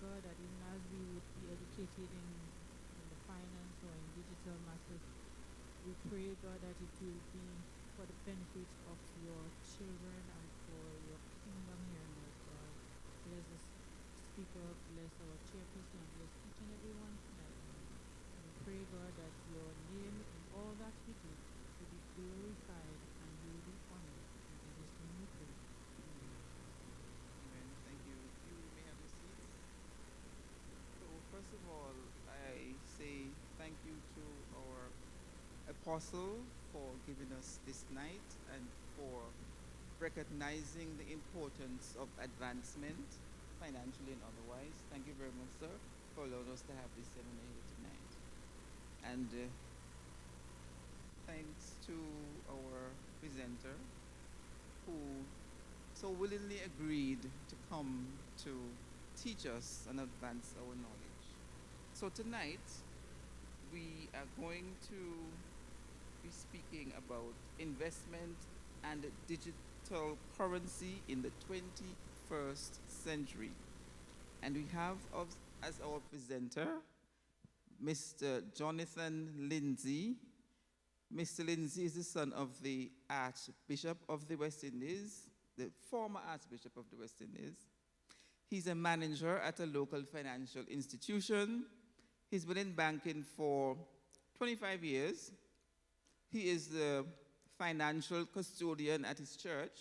God that even as we would be educated in the finance or in digital matters, we pray, God, that it will be for the benefit of your children and for your kingdom here on earth, God. Bless the speaker, bless our chairperson, and bless each and every one tonight. And we pray, God, that your name in all that we do will be glorified and you will be honored. In Jesus' name we pray. Amen. Amen. Thank you. You may have your seats. So, first of all, I say thank you to our apostle for giving us this night and for recognizing the importance of advancement, financially and otherwise. Thank you very much, sir, for allowing us to have this seminar here tonight. And thanks to our presenter who so willingly agreed to come to teach us and advance our knowledge. So tonight, we are going to be speaking about investment and digital currency in the 21st century. And we have as our presenter Mr. Jonathan Lindsay. Mr. Lindsay is the son of the Archbishop of the West Indies, the former Archbishop of the West Indies. He's a manager at a local financial institution. He's been in banking for 25 years. He is the financial custodian at his church.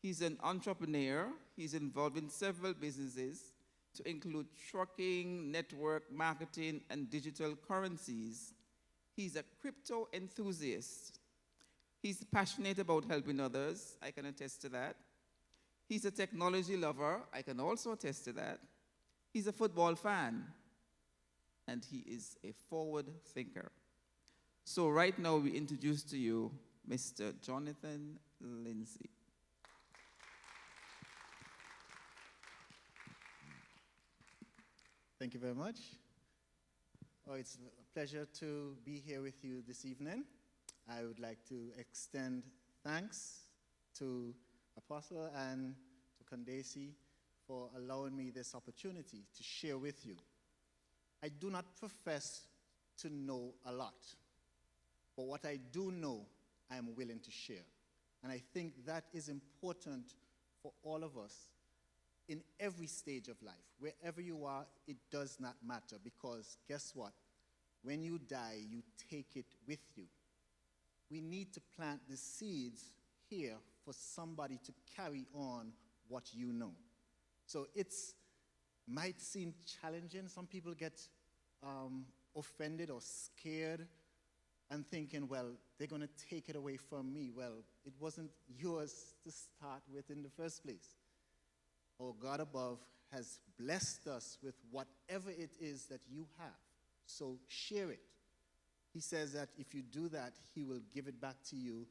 He's an entrepreneur. He's involved in several businesses to include trucking, network marketing, and digital currencies. He's a crypto enthusiast. He's passionate about helping others. I can attest to that. He's a technology lover. I can also attest to that. He's a football fan. And he is a forward thinker. So right now we introduce to you Mr. Jonathan Lindsay. Thank you very much. Oh, it's a pleasure to be here with you this evening. I would like to extend thanks to Apostle and to Candace for allowing me this opportunity to share with you. I do not profess to know a lot, but what I do know, I am willing to share. And I think that is important for all of us in every stage of life. Wherever you are, it does not matter, because guess what? When you die, you take it with you. We need to plant the seeds here for somebody to carry on what you know. So it might seem challenging. Some people get offended or scared and thinking, well, they're going to take it away from me. Well, it wasn't yours to start with in the first place. Our God above has blessed us with whatever it is that you have. So share it. He says that if you do that, he will give it back to you,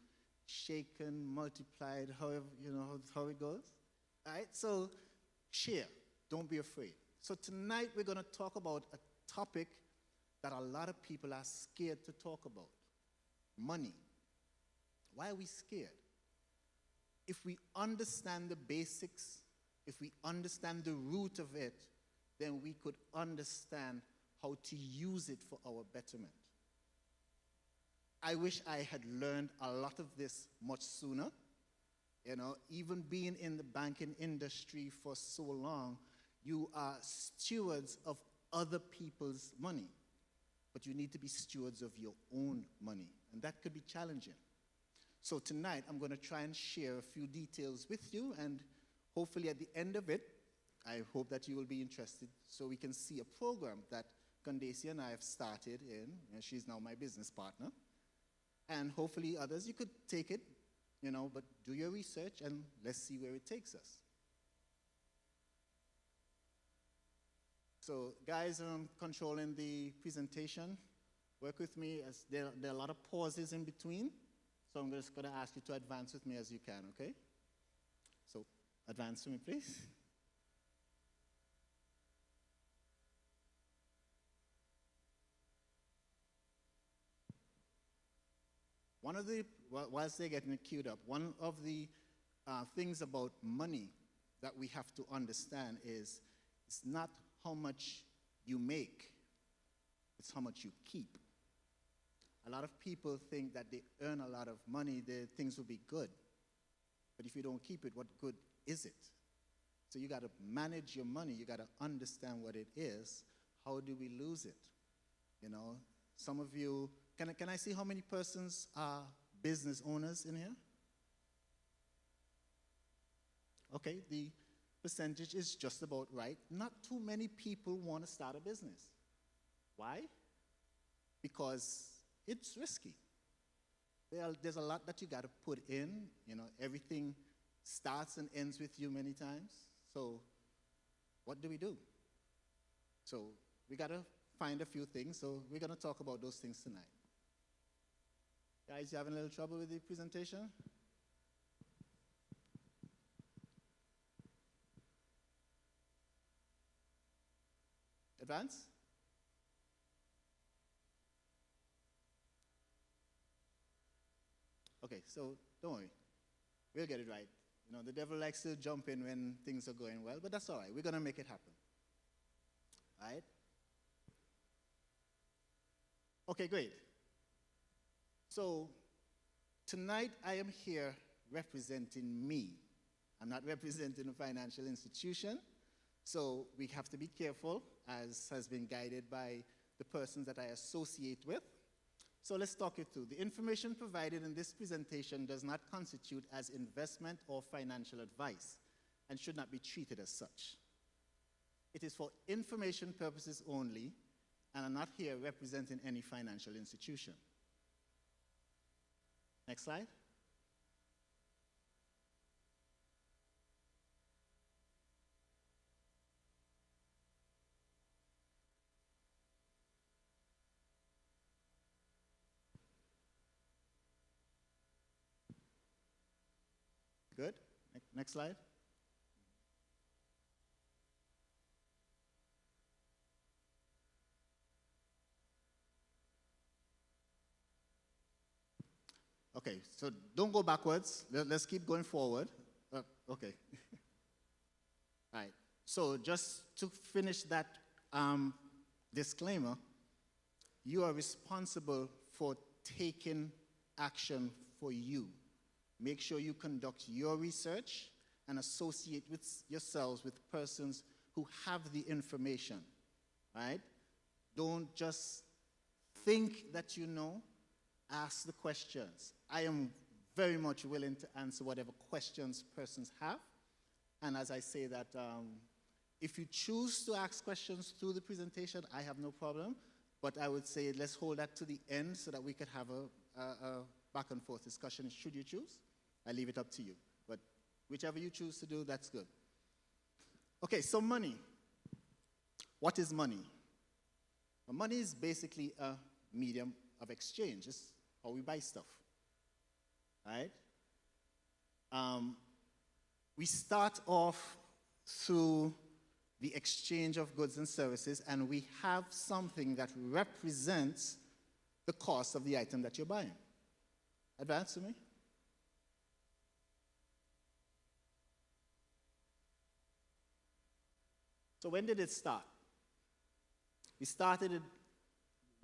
shaken, multiplied, however, you know how it goes. All right, so share. Don't be afraid. So tonight we're going to talk about a topic that a lot of people are scared to talk about. Money. Why are we scared? If we understand the basics, if we understand the root of it, then we could understand how to use it for our betterment. I wish I had learned a lot of this much sooner. You know, even being in the banking industry for so long, you are stewards of other people's money. But you need to be stewards of your own money, and that could be challenging. So tonight, I'm going to try and share a few details with you, and hopefully at the end of it, I hope that you will be interested so we can see a program that Candace and I have started in, and she's now my business partner. And hopefully others, you could take it, you know, but do your research and let's see where it takes us. So guys controlling the presentation, work with me as there are a lot of pauses in between. So I'm just going to ask you to advance with me as you can, okay? So advance to me, please. One of the, whilst they're getting it queued up, one of the things about money that we have to understand is It's not how much you make, it's how much you keep. A lot of people think that they earn a lot of money, things will be good. But if you don't keep it, what good is it? So you got to manage your money. You got to understand what it is. How do we lose it? You know, some of you, can I see how many persons are business owners in here? Okay, the percentage is just about right. Not too many people want to start a business. Why? Because it's risky. There's a lot that you got to put in. You know, everything starts and ends with you many times. So what do we do? So we got to find a few things. So we're going to talk about those things tonight. Guys, you having a little trouble with the presentation? Advance? Okay, so don't worry. We'll get it right. You know, the devil likes to jump in when things are going well, but that's all right. We're going to make it happen. All right? Okay, great. So tonight I am here representing me. I'm not representing a financial institution. So we have to be careful, as has been guided by the persons that I associate with. So let's talk it through. The information provided in this presentation does not constitute as investment or financial advice and should not be treated as such. It is for information purposes only, and I'm not here representing any financial institution. Next slide. Good. Next slide. Okay, so don't go backwards. Let's keep going forward. Okay. All right. So just to finish that disclaimer, you are responsible for taking action for you. Make sure you conduct your research and associate with yourselves with persons who have the information, right? Don't just think that you know, ask the questions. I am very much willing to answer whatever questions persons have. And as I say that, if you choose to ask questions through the presentation, I have no problem. But I would say let's hold that to the end so that we could have a back and forth discussion should you choose. I leave it up to you. But whichever you choose to do, that's good. Okay, so money. What is money? Well, money is basically a medium of exchange. It's how we buy stuff. Right? We start off through the exchange of goods and services, and we have something that represents the cost of the item that you're buying. Advance to me. So when did it start? We started it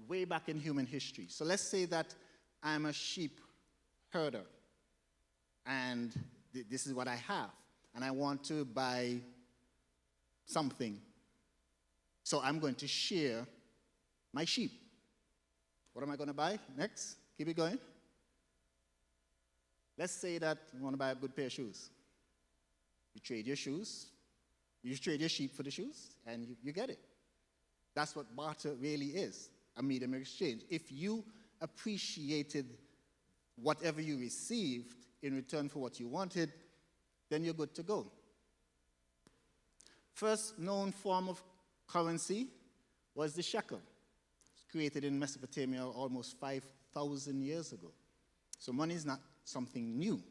way back in human history. So let's say that I'm a sheep herder, and this is what I have, and I want to buy something. So I'm going to share my sheep. What am I going to buy next? Keep it going. Let's say that you want to buy a good pair of shoes. You trade your shoes. You trade your sheep for the shoes, and you get it. That's what barter really is, a medium of exchange. If you appreciated whatever you received in return for what you wanted, then you're good to go. First known form of currency was the shekel. It's created in Mesopotamia almost 5,000 years ago. So money is not something new.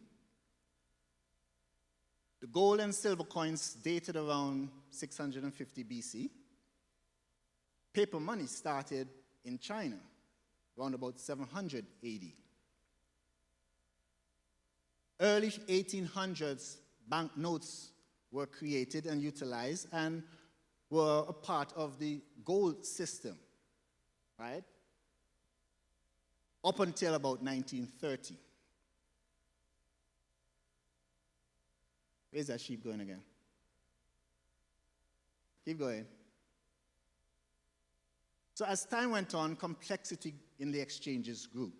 The gold and silver coins dated around 650 BC. Paper money started in China around about 700 AD. Early 1800s banknotes were created and utilized, and were a part of the gold system, right? Up until about 1930. Where's that sheep going again? Keep going. So as time went on, complexity in the exchanges grew.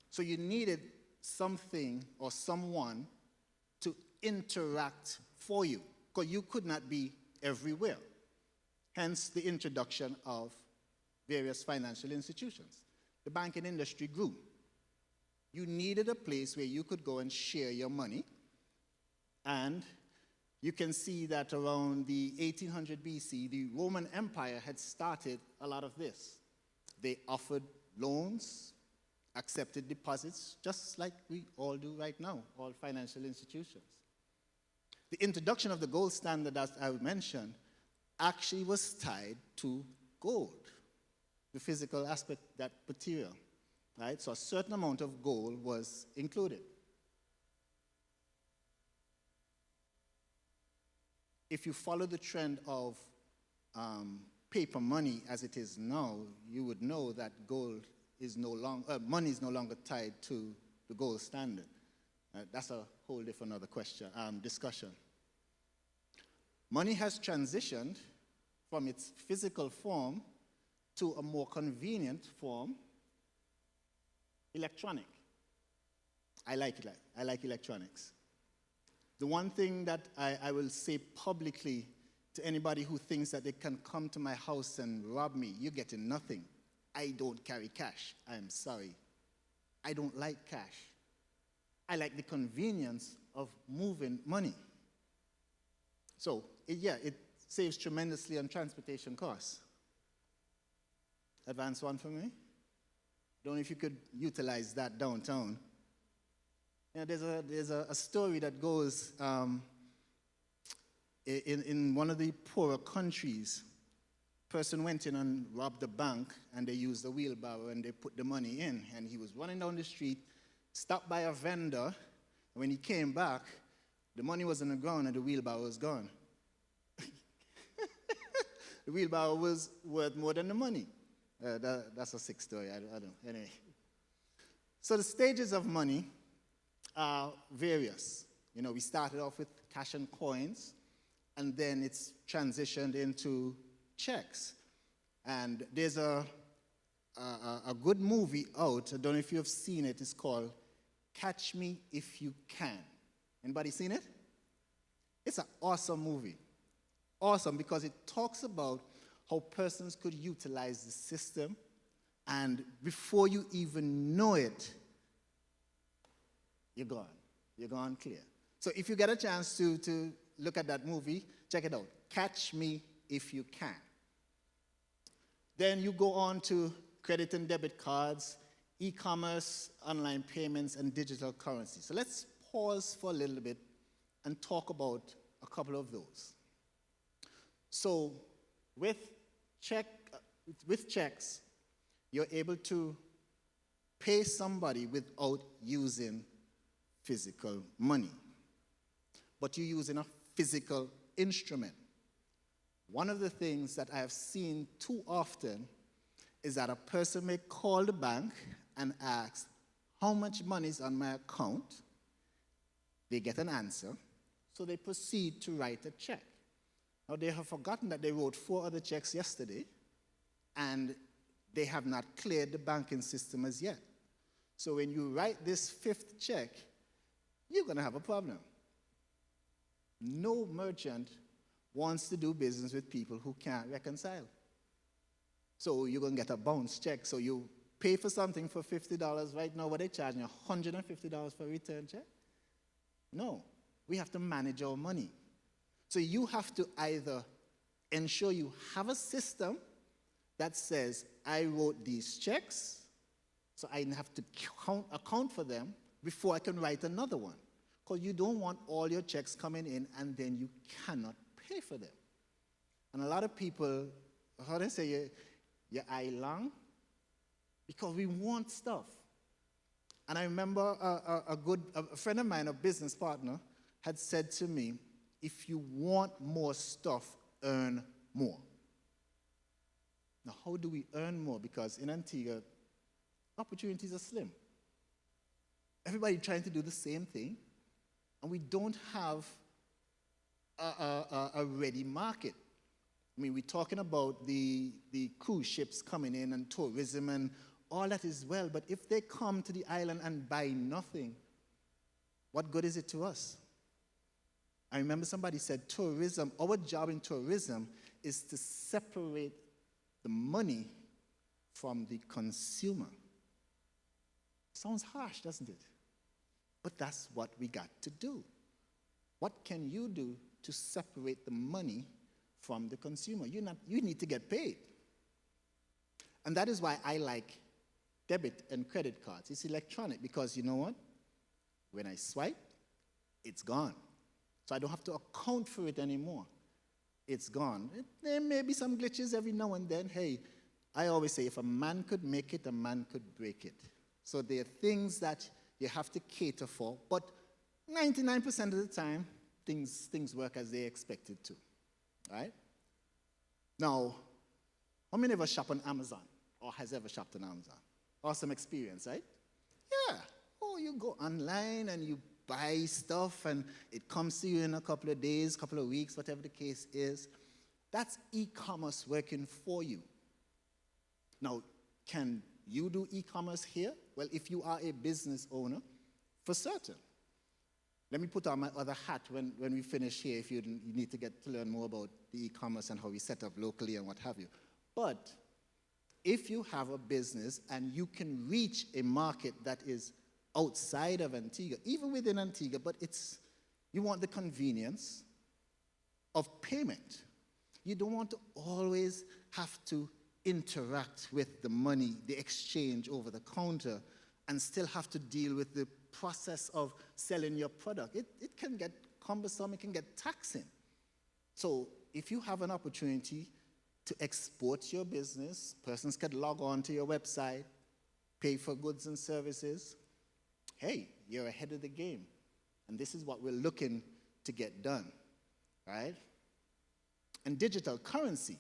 So you needed something or someone to interact for you, because you could not be everywhere. Hence the introduction of various financial institutions. The banking industry grew. You needed a place where you could go and share your money. And you can see that around the 1800 BC, the Roman Empire had started a lot of this. They offered loans, accepted deposits, just like we all do right now, all financial institutions. The introduction of the gold standard, as I mentioned, actually was tied to gold, the physical aspect, that material, right? So a certain amount of gold was included. If you follow the trend of paper money as it is now, you would know that gold is no longer, money is no longer tied to the gold standard. That's a whole different other question, discussion. Money has transitioned from its physical form to a more convenient form, electronic. I like it. I like electronics. The one thing that I will say publicly to anybody who thinks that they can come to my house and rob me, you're getting nothing. I don't carry cash. I'm sorry. I don't like cash. I like the convenience of moving money. So, it saves tremendously on transportation costs. Advance one for me. Don't know if you could utilize that downtown. There's a story that goes in one of the poorer countries. Person went in and robbed the bank, and they used a wheelbarrow and they put the money in. And he was running down the street, stopped by a vendor. And when he came back, the money was on the ground and the wheelbarrow was gone. The wheelbarrow was worth more than the money. That's a sick story. I don't know. Anyway. So the stages of money are various. You know, we started off with cash and coins, and then it's transitioned into checks. And there's a good movie out. I don't know if you have seen it. It's called Catch Me If You Can. Anybody seen it? It's an awesome movie. Awesome, because it talks about how persons could utilize the system, and before you even know it, you're gone. You're gone clear. So if you get a chance to look at that movie, check it out. Catch Me If You Can. Then you go on to credit and debit cards, e-commerce, online payments, and digital currency. So let's pause for a little bit and talk about a couple of those. So with checks, you're able to pay somebody without using physical money, but you're using a physical instrument. One of the things that I have seen too often is that a person may call the bank and ask, how much money is on my account? They get an answer, so they proceed to write a check. Now, they have forgotten that they wrote 4 other checks yesterday, and they have not cleared the banking system as yet. So when you write this 5th check, you're going to have a problem. No merchant wants to do business with people who can't reconcile. So you're going to get a bounce check. So you pay for something for $50. Right now, what they charging you, $150 for a return check? No. We have to manage our money. So you have to either ensure you have a system that says, I wrote these checks, so I have to account for them before I can write another one. Because you don't want all your checks coming in and then you cannot pay for them. And a lot of people, how do I say, your eye long? Because we want stuff. And I remember a friend of mine, a business partner, had said to me, if you want more stuff, earn more. Now, how do we earn more? Because in Antigua, opportunities are slim. Everybody trying to do the same thing, and we don't have a ready market. I mean, we're talking about the cruise ships coming in and tourism and all that is well, but if they come to the island and buy nothing, what good is it to us? I remember somebody said tourism, our job in tourism is to separate the money from the consumer. Sounds harsh, doesn't it? But that's what we got to do. What can you do to separate the money from the consumer? You need to get paid. And that is why I like debit and credit cards. It's electronic because you know what? When I swipe, it's gone. So I don't have to account for it anymore. It's gone. There may be some glitches every now and then. Hey, I always say if a man could make it, a man could break it. So there are things that you have to cater for, but 99% of the time, things work as they expected to, right? Now, how many ever shop on Amazon or has ever shopped on Amazon? Awesome experience, right? Yeah. Oh, you go online and you buy stuff and it comes to you in a couple of days, couple of weeks, whatever the case is. That's e-commerce working for you. Now, can you do e-commerce here? Well, if you are a business owner, for certain. Let me put on my other hat when we finish here if you need to get to learn more about the e-commerce and how we set up locally and what have you. But if you have a business and you can reach a market that is outside of Antigua, even within Antigua, but you want the convenience of payment. You don't want to always have to interact with the money, the exchange over the counter, and still have to deal with the process of selling your product. It can get cumbersome, it can get taxing. So if you have an opportunity to export your business, persons can log on to your website, pay for goods and services, hey, you're ahead of the game. And this is what we're looking to get done, right? And digital currency.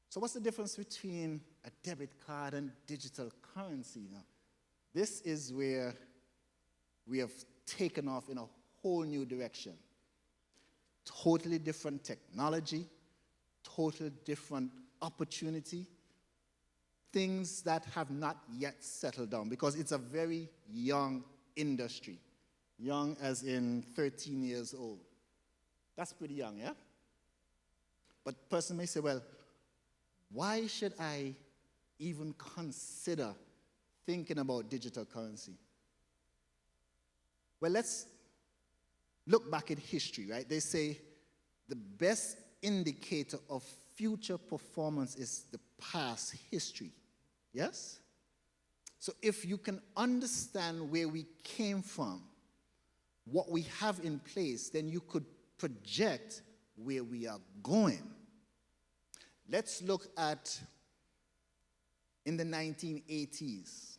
So what's the difference between a debit card and digital currency? Now, this is where we have taken off in a whole new direction. Totally different technology, totally different opportunity, things that have not yet settled down because it's a very young industry. Young as in 13 years old. That's pretty young, yeah? But a person may say, well, why should I even consider thinking about digital currency? Well, let's look back at history, right? They say the best indicator of future performance is the past history. Yes? So if you can understand where we came from, what we have in place, then you could project where we are going. Let's look at in the 1980s.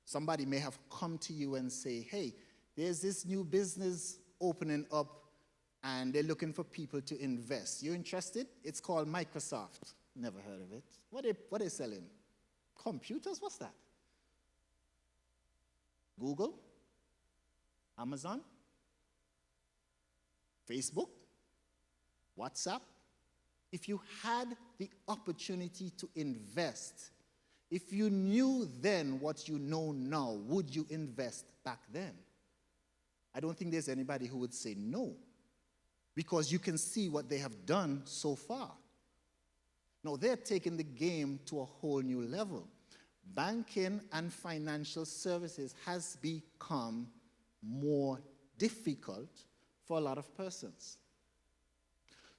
Somebody may have come to you and say, hey, there's this new business opening up and they're looking for people to invest. You interested? It's called Microsoft. Never heard of it. What are they selling? Computers? What's that? Google? Amazon? Facebook? WhatsApp? If you had the opportunity to invest, if you knew then what you know now, would you invest back then? I don't think there's anybody who would say no, because you can see what they have done so far. Now, they're taking the game to a whole new level. Banking and financial services has become more difficult for a lot of persons.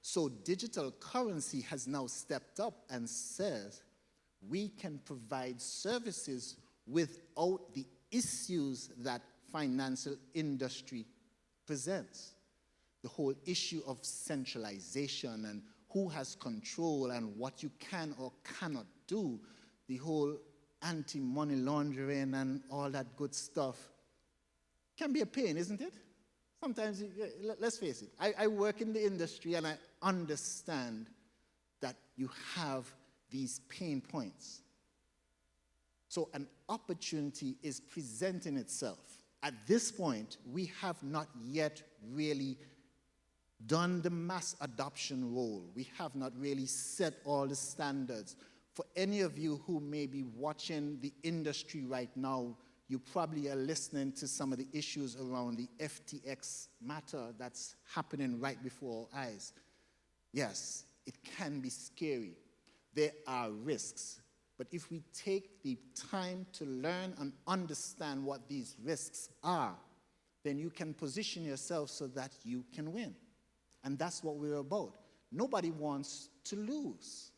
So digital currency has now stepped up and says we can provide services without the issues that financial industry presents. The whole issue of centralization and who has control and what you can or cannot do, the whole anti-money laundering and all that good stuff can be a pain, isn't it? Sometimes, let's face it, I work in the industry and I understand that you have these pain points. So an opportunity is presenting itself. At this point, we have not yet really done the mass adoption role. We have not really set all the standards. For any of you who may be watching the industry right now, you probably are listening to some of the issues around the FTX matter that's happening right before our eyes. Yes, it can be scary. There are risks. But if we take the time to learn and understand what these risks are, then you can position yourself so that you can win. And that's what we're about. Nobody wants to lose.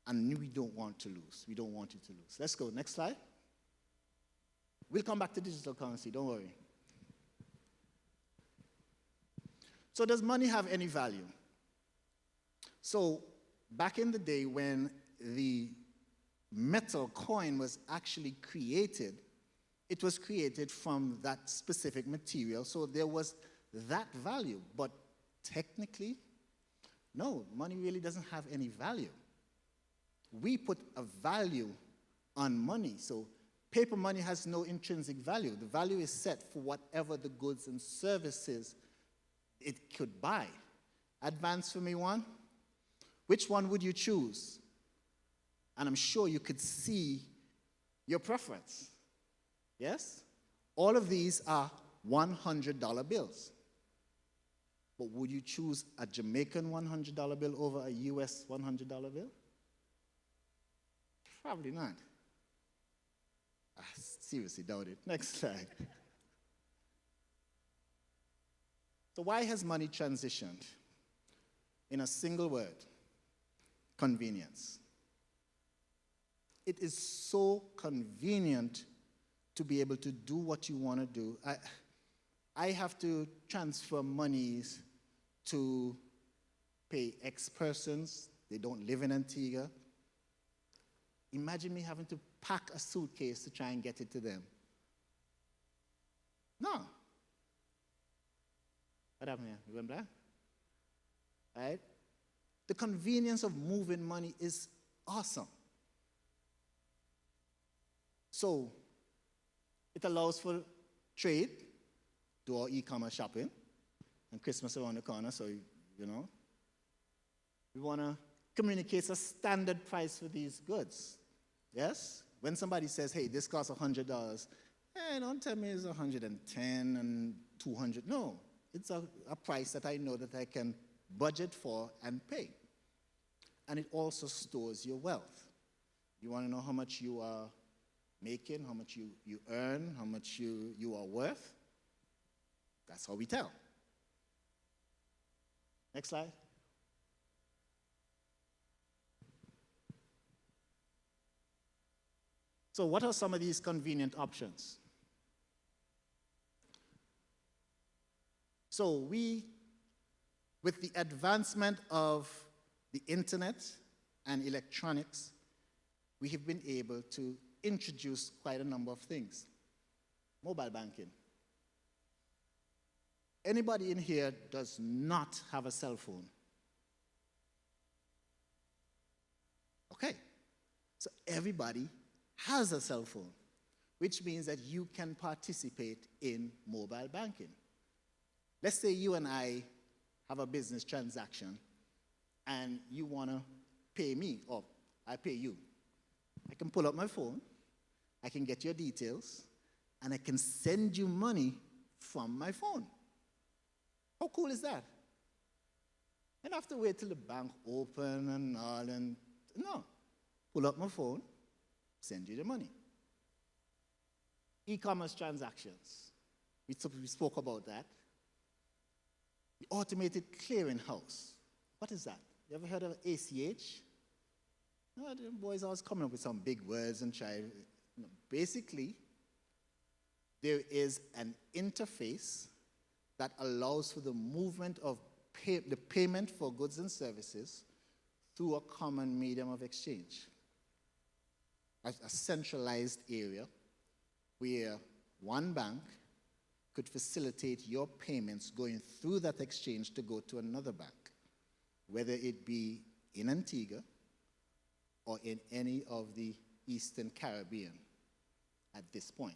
And we don't want to lose. We don't want you to lose. Let's go. Next slide. We'll come back to digital currency. Don't worry. So does money have any value? So back in the day when the metal coin was actually created, it was created from that specific material. So there was that value. But technically, no, money really doesn't have any value. We put a value on money. So paper money has no intrinsic value. The value is set for whatever the goods and services it could buy. Advance for me one. Which one would you choose? And I'm sure you could see your preference. Yes? All of these are $100 bills. But would you choose a Jamaican $100 bill over a US $100 bill? Probably not. I seriously doubt it. Next slide. So why has money transitioned? In a single word, convenience. It is so convenient to be able to do what you want to do. I have to transfer monies to pay X persons. They don't live in Antigua. Imagine me having to pack a suitcase to try and get it to them. No. What happened here? You went black? Right? The convenience of moving money is awesome. So, it allows for trade, do our e-commerce shopping, and Christmas around the corner, so, you know. We want to communicate a standard price for these goods. Yes? When somebody says, hey, this costs $100, hey, don't tell me it's 110 and 200. No, it's a price that I know that I can budget for and pay. And it also stores your wealth. You want to know how much you are making, how much you earn, how much you are worth? That's how we tell. Next slide. So what are some of these convenient options? So with the advancement of the internet and electronics, we have been able to introduce quite a number of things. Mobile banking. Anybody in here does not have a cell phone? Okay. So everybody has a cell phone, which means that you can participate in mobile banking. Let's say you and I have a business transaction and you want to pay me, or I pay you. I can pull up my phone, I can get your details, and I can send you money from my phone. How cool is that? I don't have to wait till the bank open and all, and no. Pull up my phone, send you the money. E-commerce transactions. We spoke about that. The automated clearinghouse. What is that? You ever heard of ACH? No, the boys always coming up with some big words and try. No, basically, there is an interface that allows for the movement of the payment for goods and services through a common medium of exchange. A centralized area where one bank could facilitate your payments going through that exchange to go to another bank, whether it be in Antigua or in any of the Eastern Caribbean at this point.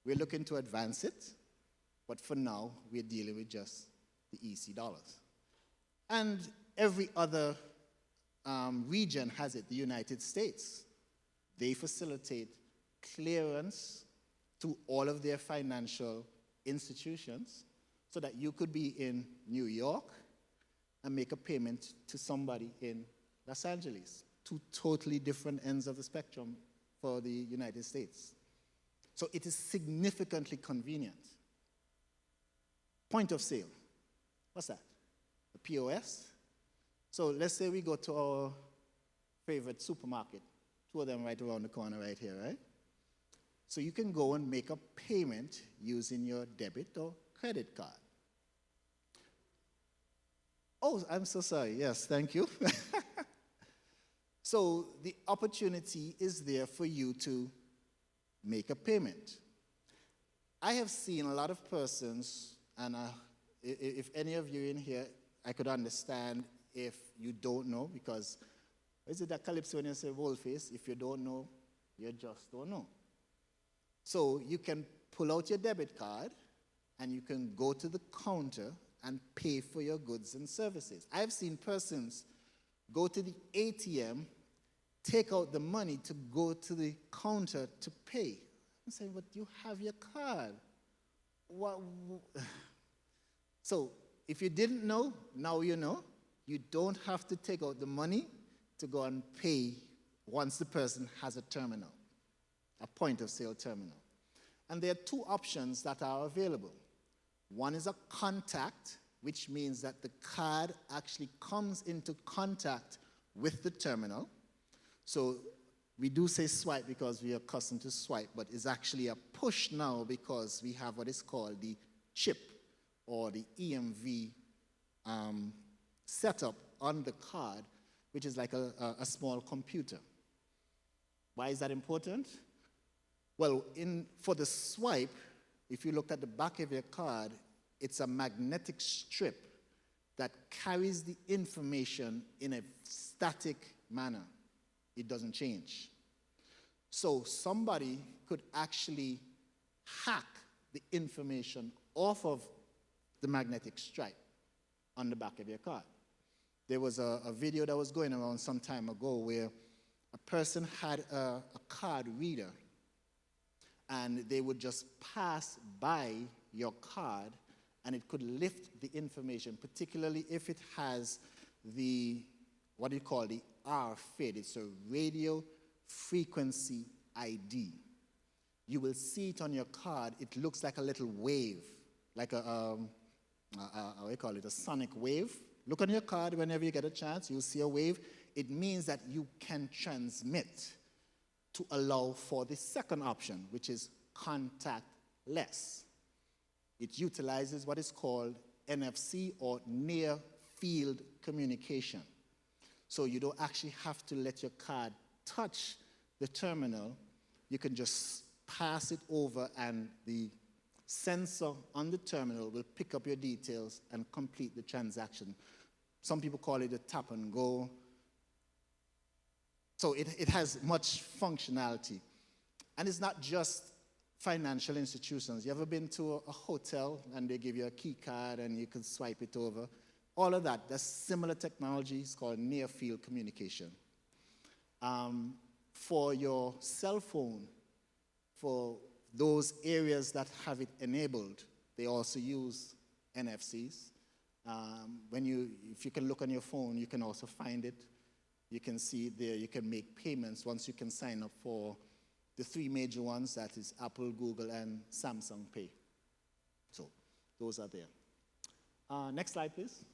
We're looking to advance it, but for now, we're dealing with just the EC dollars. And every other region has it. The United States, they facilitate clearance to all of their financial institutions so that you could be in New York and make a payment to somebody in Los Angeles. Two totally different ends of the spectrum for the United States. So it is significantly convenient. Point of sale. What's that? The POS. So let's say we go to our favorite supermarket. Two of them right around the corner right here, right? So you can go and make a payment using your debit or credit card. Oh, I'm so sorry. Yes, thank you. So the opportunity is there for you to make a payment. I have seen a lot of persons, and if any of you in here, I could understand if you don't know, because is it that calypso when you say boldface? If you don't know, you just don't know. So you can pull out your debit card and you can go to the counter and pay for your goods and services. I've seen persons go to the ATM, take out the money to go to the counter to pay. I'm saying, but you have your card. What? So if you didn't know, now you know. You don't have to take out the money to go and pay once the person has a terminal, a point of sale terminal. And there are two options that are available. One is a contact, which means that the card actually comes into contact with the terminal. So we do say swipe because we are accustomed to swipe, but it's actually a push now because we have what is called the chip or the EMV setup on the card, which is like a small computer. Why is that important? Well, for the swipe, if you look at the back of your card, it's a magnetic strip that carries the information in a static manner. It doesn't change. So somebody could actually hack the information off of the magnetic stripe on the back of your card. There was a video that was going around some time ago where a person had a card reader and they would just pass by your card and it could lift the information, particularly if it has the, what do you call the RFID? It's a radio frequency ID. You will see it on your card. It looks like a little wave, like what do you call it, a sonic wave. Look on your card whenever you get a chance. You'll see a wave. It means that you can transmit to allow for the second option, which is contactless. It utilizes what is called NFC or near field communication. So you don't actually have to let your card touch the terminal. You can just pass it over and the sensor on the terminal will pick up your details and complete the transaction. Some people call it a tap and go. So it has much functionality. And it's not just financial institutions. You ever been to a hotel and they give you a key card and you can swipe it over? All of that, that's similar technology. It's called near field communication. For your cell phone, for those areas that have it enabled, they also use NFCs. If you can look on your phone, you can also find it. You can see it there. You can make payments once you can sign up for the three major ones, that is Apple, Google, and Samsung Pay. So those are there. Next slide, please.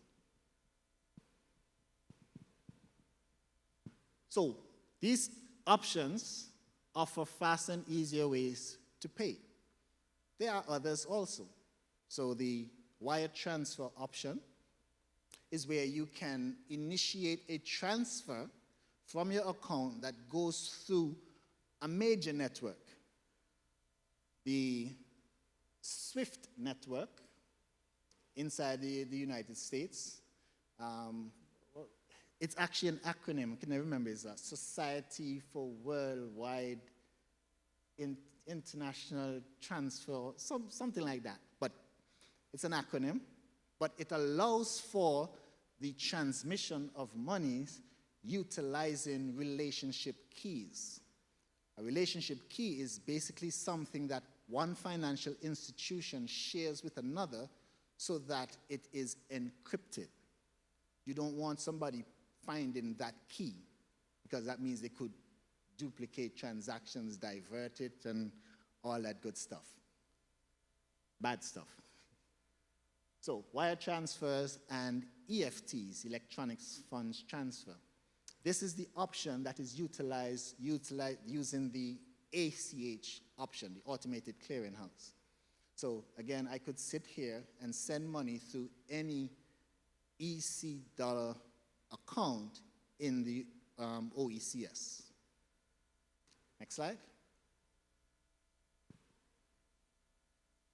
So these options offer fast and easier ways to pay. There are others also. So the wire transfer option is where you can initiate a transfer from your account that goes through a major network. The SWIFT network inside the United States, It's actually an acronym. I can never remember. It's a Society for Worldwide International Transfer, something like that. But it's an acronym. But it allows for the transmission of monies utilizing relationship keys. A relationship key is basically something that one financial institution shares with another so that it is encrypted. You don't want somebody finding that key because that means they could duplicate transactions, divert it, and all that good stuff. Bad stuff. So wire transfers and EFTs, electronic funds transfer. This is the option that is utilized using the ACH option, the automated clearinghouse. So again, I could sit here and send money through any EC dollar account in the OECS. Next slide.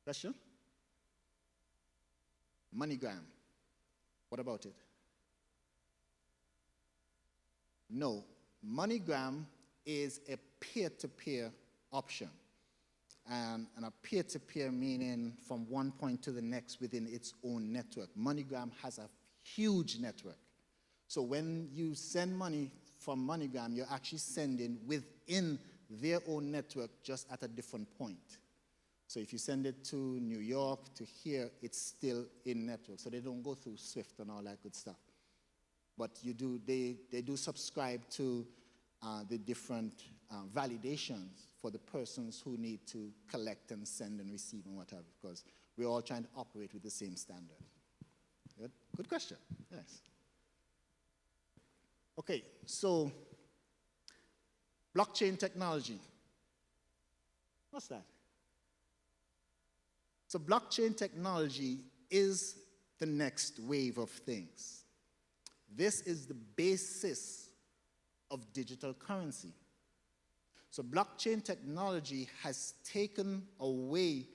Question? MoneyGram. What about it? No. MoneyGram is a peer-to-peer option. And a peer-to-peer meaning from one point to the next within its own network. MoneyGram has a huge network. So when you send money from MoneyGram, you're actually sending within their own network just at a different point. So if you send it to New York, to here, it's still in network. So they don't go through SWIFT and all that good stuff. But they do subscribe to the different validations for the persons who need to collect and send and receive and whatever, because we're all trying to operate with the same standard. Good question. Yes. Okay, so blockchain technology. What's that? So blockchain technology is the next wave of things. This is the basis of digital currency. So blockchain technology has taken away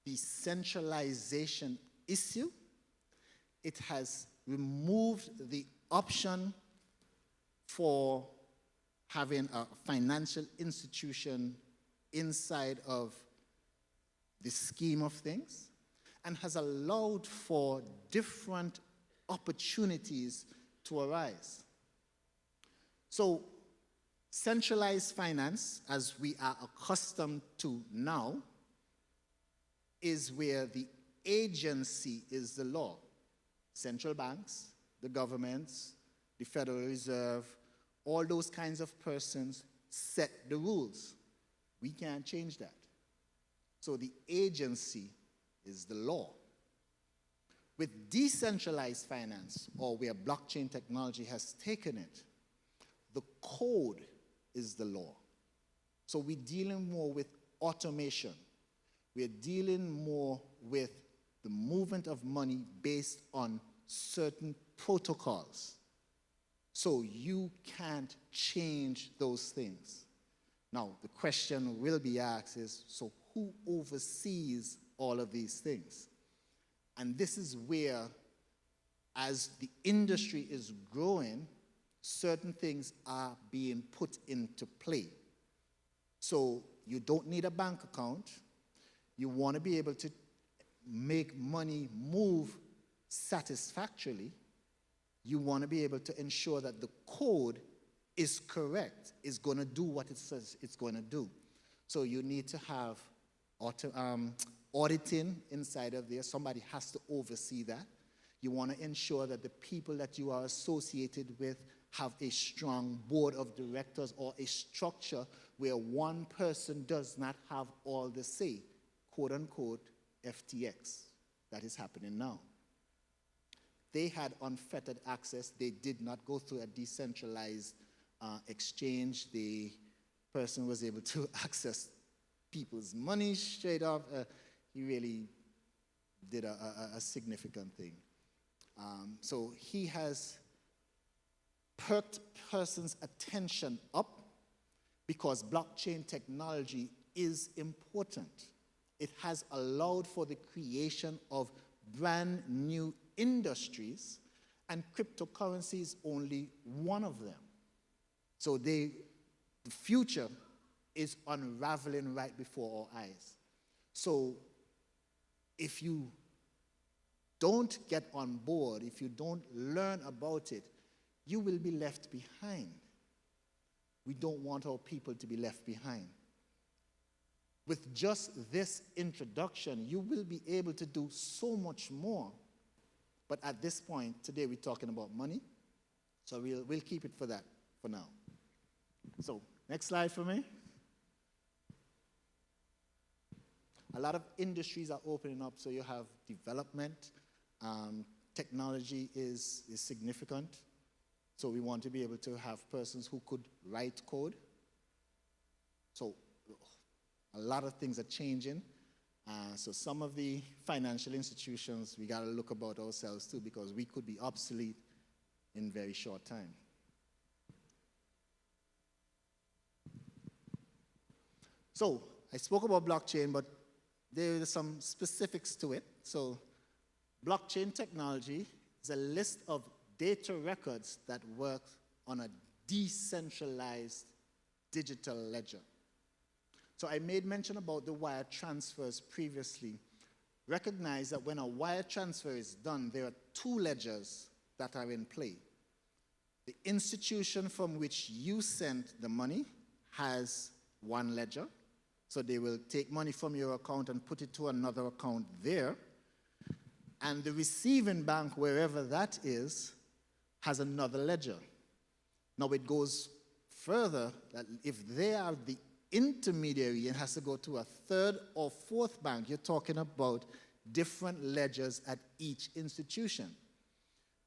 the centralization issue. It has removed the option for having a financial institution inside of the scheme of things, and has allowed for different opportunities to arise. So centralized finance, as we are accustomed to now, is where the agency is the law. Central banks, the governments, the Federal Reserve, all those kinds of persons set the rules. We can't change that. So the agency is the law. With decentralized finance, or where blockchain technology has taken it, the code is the law. So we're dealing more with automation. We're dealing more with the movement of money based on certain protocols. So you can't change those things. Now, the question will be asked is, so who oversees all of these things? And this is where, as the industry is growing, certain things are being put into play. So you don't need a bank account. You want to be able to make money move satisfactorily. You want to be able to ensure that the code is correct, is going to do what it says it's going to do. So you need to have auditing inside of there. Somebody has to oversee that. You want to ensure that the people that you are associated with have a strong board of directors or a structure where one person does not have all the say, quote unquote, FTX. That is happening now. They had unfettered access. They did not go through a decentralized exchange. The person was able to access people's money straight off. He really did a significant thing. So he has perked persons' attention up because blockchain technology is important. It has allowed for the creation of brand new industries, And cryptocurrency is only one of them. So the future is unraveling right before our eyes. So if you don't get on board, if you don't learn about it, you will be left behind. We don't want our people to be left behind. With just this introduction, you will be able to do so much more. But at this point, today we're talking about money, so we'll keep it for that for now. So, next slide for me. A lot of industries are opening up, so you have development. Technology is significant. So we want to be able to have persons who could write code. So a lot of things are changing. So some of the financial institutions, we got to look about ourselves too, because we could be obsolete in very short time. So I spoke about blockchain, but there are some specifics to it. So blockchain technology is a list of data records that work on a decentralized digital ledger. So I made mention about the wire transfers previously. Recognize that when a wire transfer is done, there are two ledgers that are in play. The institution from which you sent the money has one ledger. So they will take money from your account and put it to another account there. And the receiving bank, wherever that is, has another ledger. Now it goes further that if they are the intermediary and has to go to a third or fourth bank, you're talking about different ledgers at each institution.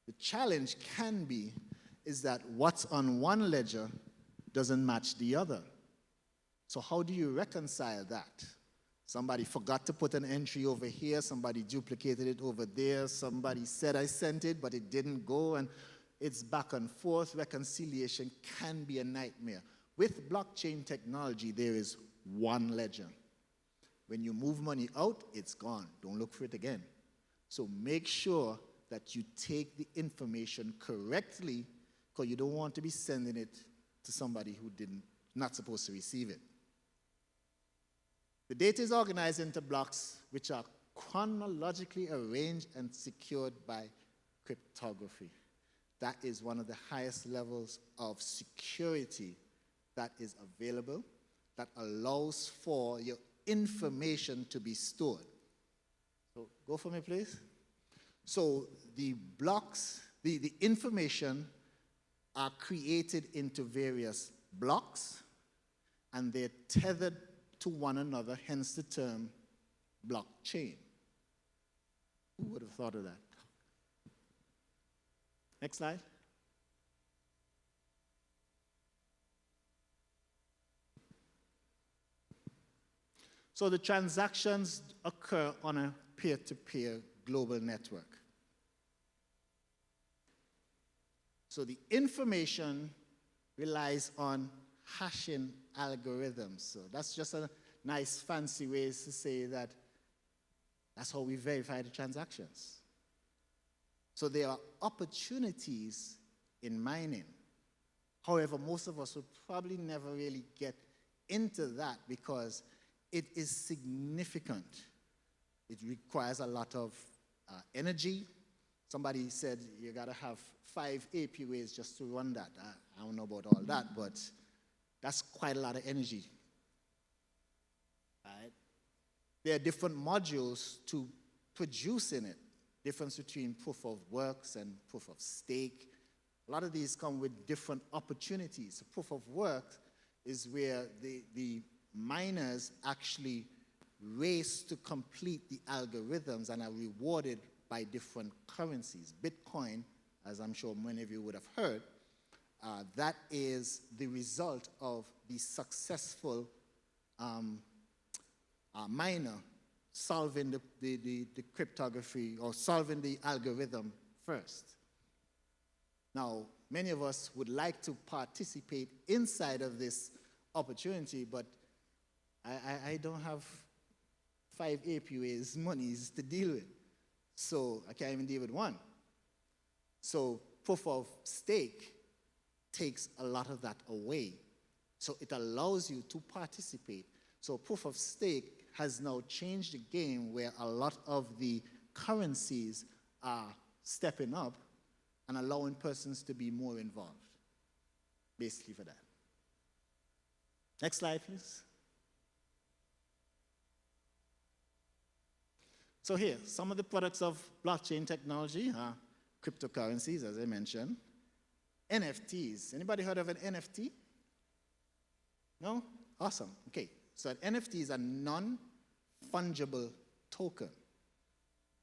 The challenge can be is that what's on one ledger doesn't match the other. So how do you reconcile that? Somebody forgot to put an entry over here, somebody duplicated it over there, somebody said I sent it, but it didn't go, and it's back and forth. Reconciliation can be a nightmare. With blockchain technology, there is one ledger. When you move money out, it's gone. Don't look for it again. So make sure that you take the information correctly, because you don't want to be sending it to somebody who not supposed to receive it. The data is organized into blocks which are chronologically arranged and secured by cryptography. That is one of the highest levels of security that is available, that allows for your information to be stored. So go for me, please. So the blocks, the information are created into various blocks, and they're tethered to one another, hence the term blockchain. Who would have thought of that? Next slide. So the transactions occur on a peer-to-peer global network. So the information relies on hashing algorithms. So that's just a nice fancy way to say that that's how we verify the transactions. So there are opportunities in mining. However, most of us would probably never really get into that because it is significant. It requires a lot of energy. Somebody said you gotta have 5 APUs just to run that. I don't know about all that, but that's quite a lot of energy. Right? There are different modules to produce in it. Difference between proof of works and proof of stake. A lot of these come with different opportunities. Proof of work is where the miners actually race to complete the algorithms and are rewarded by different currencies. Bitcoin, as I'm sure many of you would have heard, that is the result of the successful miner solving the cryptography or solving the algorithm first. Now, many of us would like to participate inside of this opportunity, but I don't have 5 APUs monies to deal with. So I can't even deal with one. So proof of stake takes a lot of that away. So it allows you to participate. So proof of stake has now changed the game where a lot of the currencies are stepping up and allowing persons to be more involved, basically for that. Next slide, please. So here, some of the products of blockchain technology are cryptocurrencies, as I mentioned. NFTs. Anybody heard of an NFT? No? Awesome. Okay. So an NFT is a non-fungible token.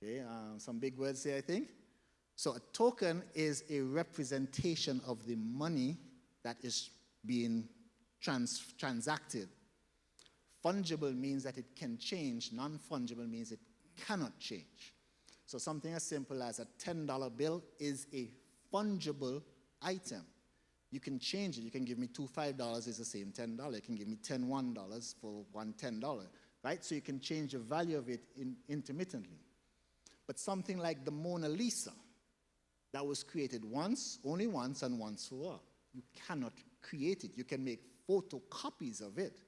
Okay, some big words here, I think. So a token is a representation of the money that is being transacted. Fungible means that it can change. Non-fungible means it cannot change. So something as simple as a $10 bill is a fungible item. You can change it. You can give me two $5 is the same $10. You can give me 10 $1 for one $10, right? So you can change the value of it intermittently. But something like the Mona Lisa, that was created once, only once, and once for all. You cannot create it. You can make photocopies of it,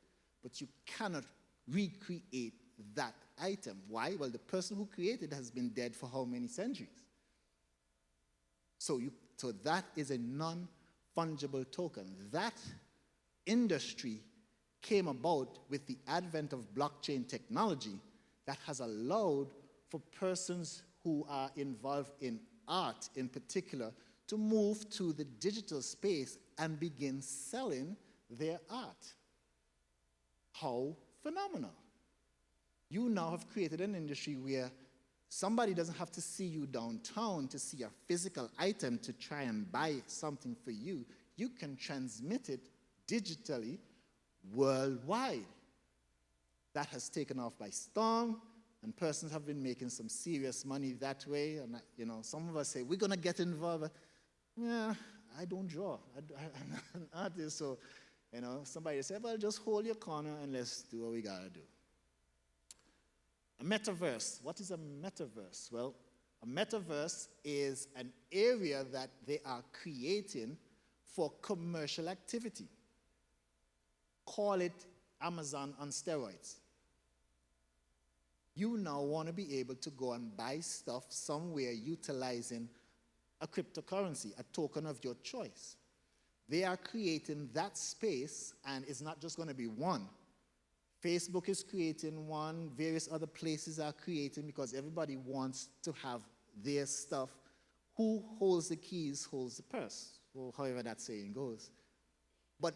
but you cannot recreate that item. Why? Well, the person who created it has been dead for how many centuries? So that is a non-fungible token. That industry came about with the advent of blockchain technology that has allowed for persons who are involved in art in particular to move to the digital space and begin selling their art. How phenomenal. You now have created an industry where somebody doesn't have to see you downtown to see a physical item to try and buy something for you. You can transmit it digitally worldwide. That has taken off by storm, and persons have been making some serious money that way. And some of us say, we're going to get involved. Yeah, I don't draw. I'm not an artist, so somebody said, well, just hold your corner and let's do what we got to do. A metaverse. What is a metaverse? Well, a metaverse is an area that they are creating for commercial activity. Call it Amazon on steroids. You now want to be able to go and buy stuff somewhere utilizing a cryptocurrency, a token of your choice. They are creating that space, and it's not just going to be one. Facebook is creating one, various other places are creating, because everybody wants to have their stuff. Who holds the keys holds the purse, or however that saying goes. But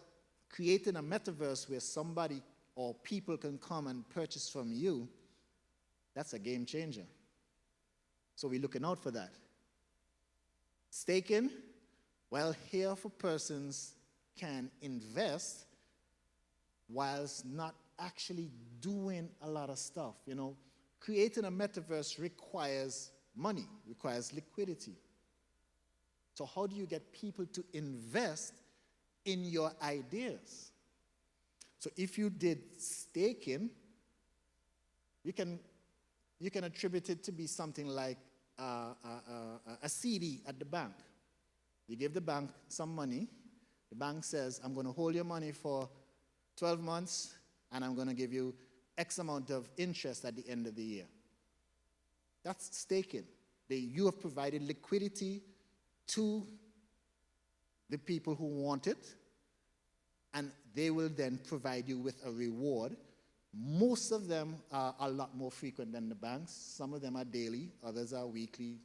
creating a metaverse where somebody or people can come and purchase from you, that's a game changer. So we're looking out for that. Staking, well, here for persons can invest whilst not actually doing a lot of stuff. Creating a metaverse requires money, requires liquidity. So how do you get people to invest in your ideas? So if you did staking, you can attribute it to be something like a CD at the bank. You give the bank some money. The bank says, I'm going to hold your money for 12 months, and I'm going to give you X amount of interest at the end of the year. That's staking. You have provided liquidity to the people who want it, and they will then provide you with a reward. Most of them are a lot more frequent than the banks. Some of them are daily, others are weekly,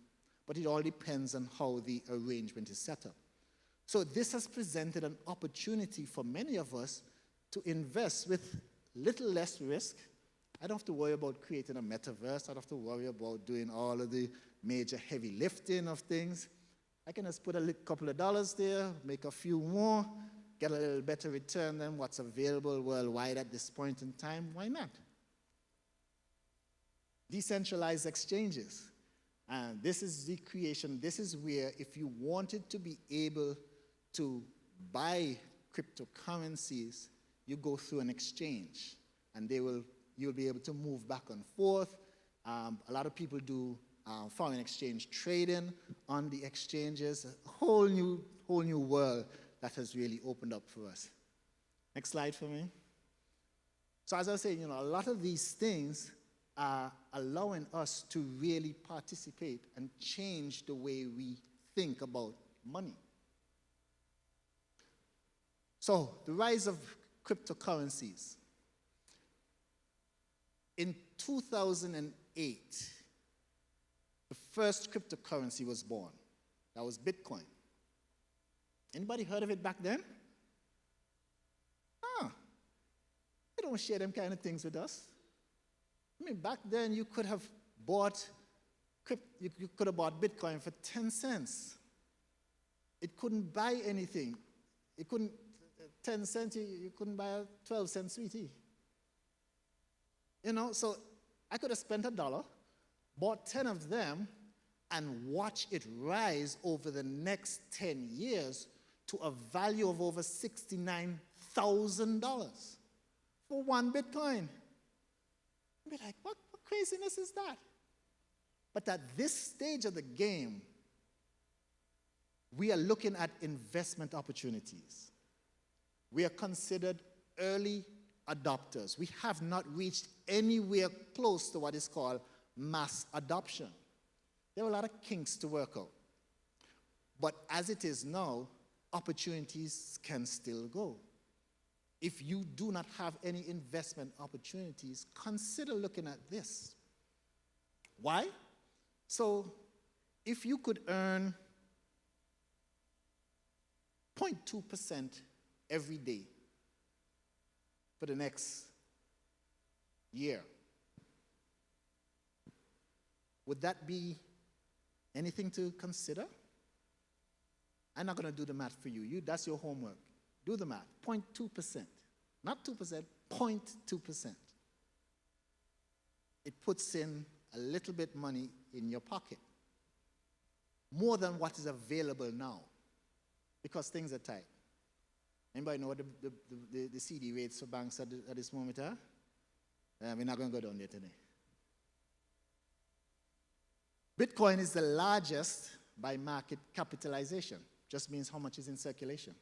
but it all depends on how the arrangement is set up. So this has presented an opportunity for many of us to invest with little less risk. I don't have to worry about creating a metaverse. I don't have to worry about doing all of the major heavy lifting of things. I can just put a couple of dollars there, make a few more, get a little better return than what's available worldwide at this point in time. Why not? Decentralized exchanges. And this is the creation. This is where if you wanted to be able to buy cryptocurrencies, you go through an exchange, and you'll be able to move back and forth. A lot of people do foreign exchange trading on the exchanges, a whole new world that has really opened up for us. Next slide for me. So as I was saying, a lot of these things are allowing us to really participate and change the way we think about money. So the rise of cryptocurrencies. In 2008, the first cryptocurrency was born. That was Bitcoin. Anybody heard of it back then? They don't share them kind of things with us. I mean, back then you could have bought Bitcoin for 10 cents. It couldn't buy anything. It couldn't, 10 cents, you couldn't buy a 12-cent sweetie. So I could have spent $1, bought 10 of them, and watch it rise over the next 10 years to a value of over $69,000 for one Bitcoin. I'd be like, what craziness is that? But at this stage of the game, we are looking at investment opportunities. We are considered early adopters. We have not reached anywhere close to what is called mass adoption. There are a lot of kinks to work out. But as it is now, opportunities can still go. If you do not have any investment opportunities, consider looking at this. Why? So if you could earn 0.2% every day for the next year, would that be anything to consider? I'm not going to do the math for you. That's your homework. Do the math. 0.2%. Not 2%, 0.2%. It puts in a little bit money in your pocket. More than what is available now. Because things are tight. Anybody know what the CD rates for banks at this moment are? We're not going to go down there today. Bitcoin is the largest by market capitalization. Just means how much is in circulation.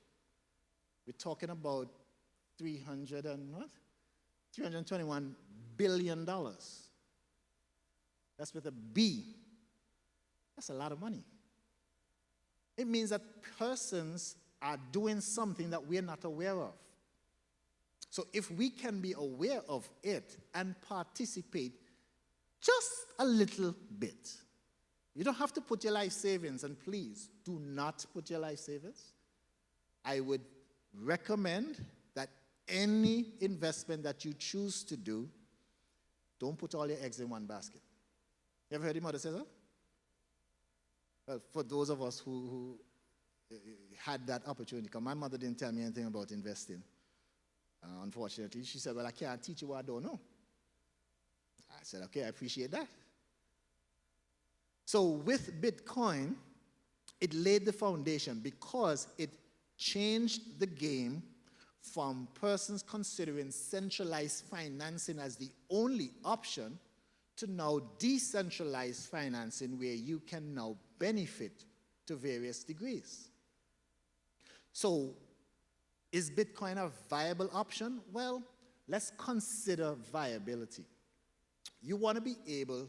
We're talking about $321 billion. That's with a B. That's a lot of money. It means that persons are doing something that we're not aware of. So if we can be aware of it and participate just a little bit, you don't have to put your life savings, and please do not put your life savings. I would recommend that any investment that you choose to do, don't put all your eggs in one basket. You ever heard your mother say that? Well, for those of us who had that opportunity, because my mother didn't tell me anything about investing, unfortunately. She said, well, I can't teach you what I don't know. I said, okay, I appreciate that. So with Bitcoin, it laid the foundation because it changed the game from persons considering centralized financing as the only option to now decentralized financing where you can now benefit to various degrees. So is Bitcoin a viable option? Well, let's consider viability. You want to be able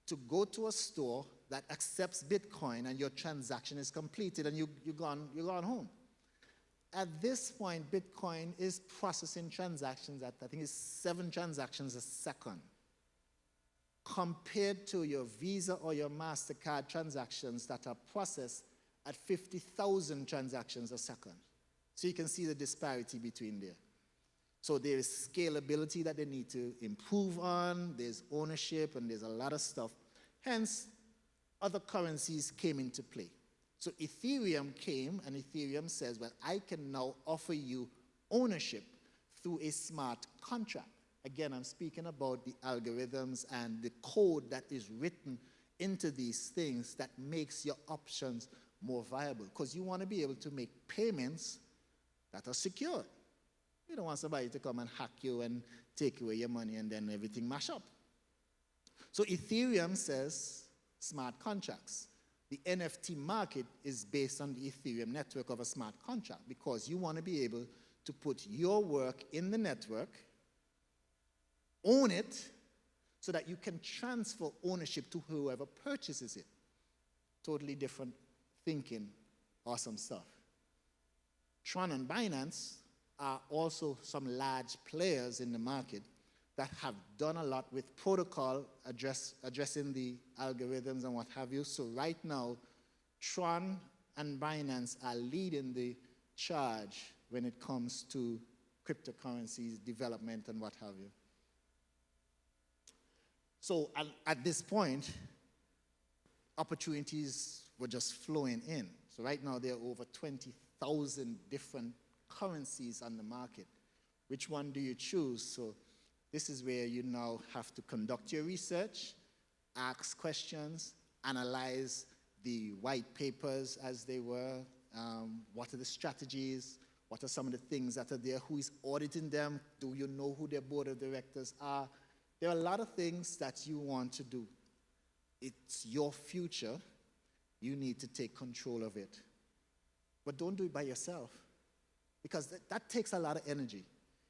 to go to a store that accepts Bitcoin and your transaction is completed and you're gone home. At this point, Bitcoin is processing transactions at, I think it's 7 transactions a second, compared to your Visa or your MasterCard transactions that are processed at 50,000 transactions a second. So you can see the disparity between there. So there is scalability that they need to improve on, there's ownership, and there's a lot of stuff. Hence, other currencies came into play. So Ethereum came, and Ethereum says, well, I can now offer you ownership through a smart contract. Again, I'm speaking about the algorithms and the code that is written into these things that makes your options more viable, because you want to be able to make payments that are secure. You don't want somebody to come and hack you and take away your money and then everything mash up. So Ethereum says, smart contracts. The NFT market is based on the Ethereum network of a smart contract because you want to be able to put your work in the network, own it, so that you can transfer ownership to whoever purchases it. Totally different thinking, awesome stuff. Tron and Binance are also some large players in the market that have done a lot with protocol addressing the algorithms and what have you. So right now, Tron and Binance are leading the charge when it comes to cryptocurrencies development and what have you. So at this point, opportunities were just flowing in. So right now there are over 20,000 different currencies on the market. Which one do you choose? So this is where you now have to conduct your research, ask questions, analyze the white papers as they were, what are the strategies, what are some of the things that are there, who is auditing them, do you know who their board of directors are? There are a lot of things that you want to do. It's your future. You need to take control of it. But don't do it by yourself, because that takes a lot of energy.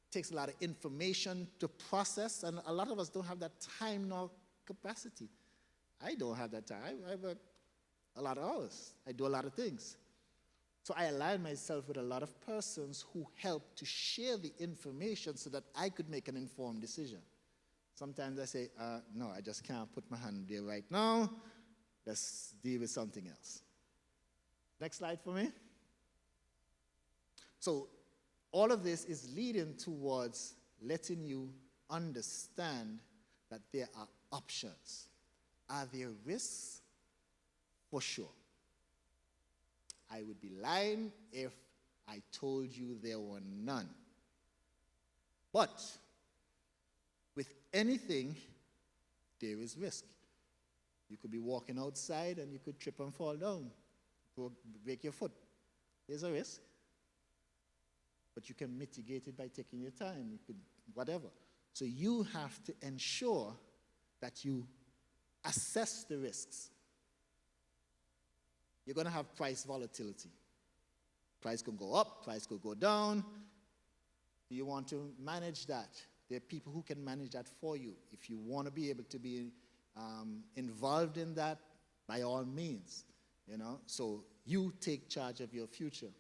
It takes a lot of information to process, and a lot of us don't have that time nor capacity. I don't have that time. I work a lot of hours. I do a lot of things. So I align myself with a lot of persons who help to share the information so that I could make an informed decision. Sometimes I say, no, I just can't put my hand there right now. Let's deal with something else. Next slide for me. So all of this is leading towards letting you understand that there are options. Are there risks? For sure. I would be lying if I told you there were none. But with anything, there is risk. You could be walking outside and you could trip and fall down, break your foot. There's a risk. But you can mitigate it by taking your time, you could, whatever. So you have to ensure that you assess the risks. You're going to have price volatility. Price can go up, price could go down. Do you want to manage that? There are people who can manage that for you. If you want to be able to be involved in that, by all means, you know. So you take charge of your future.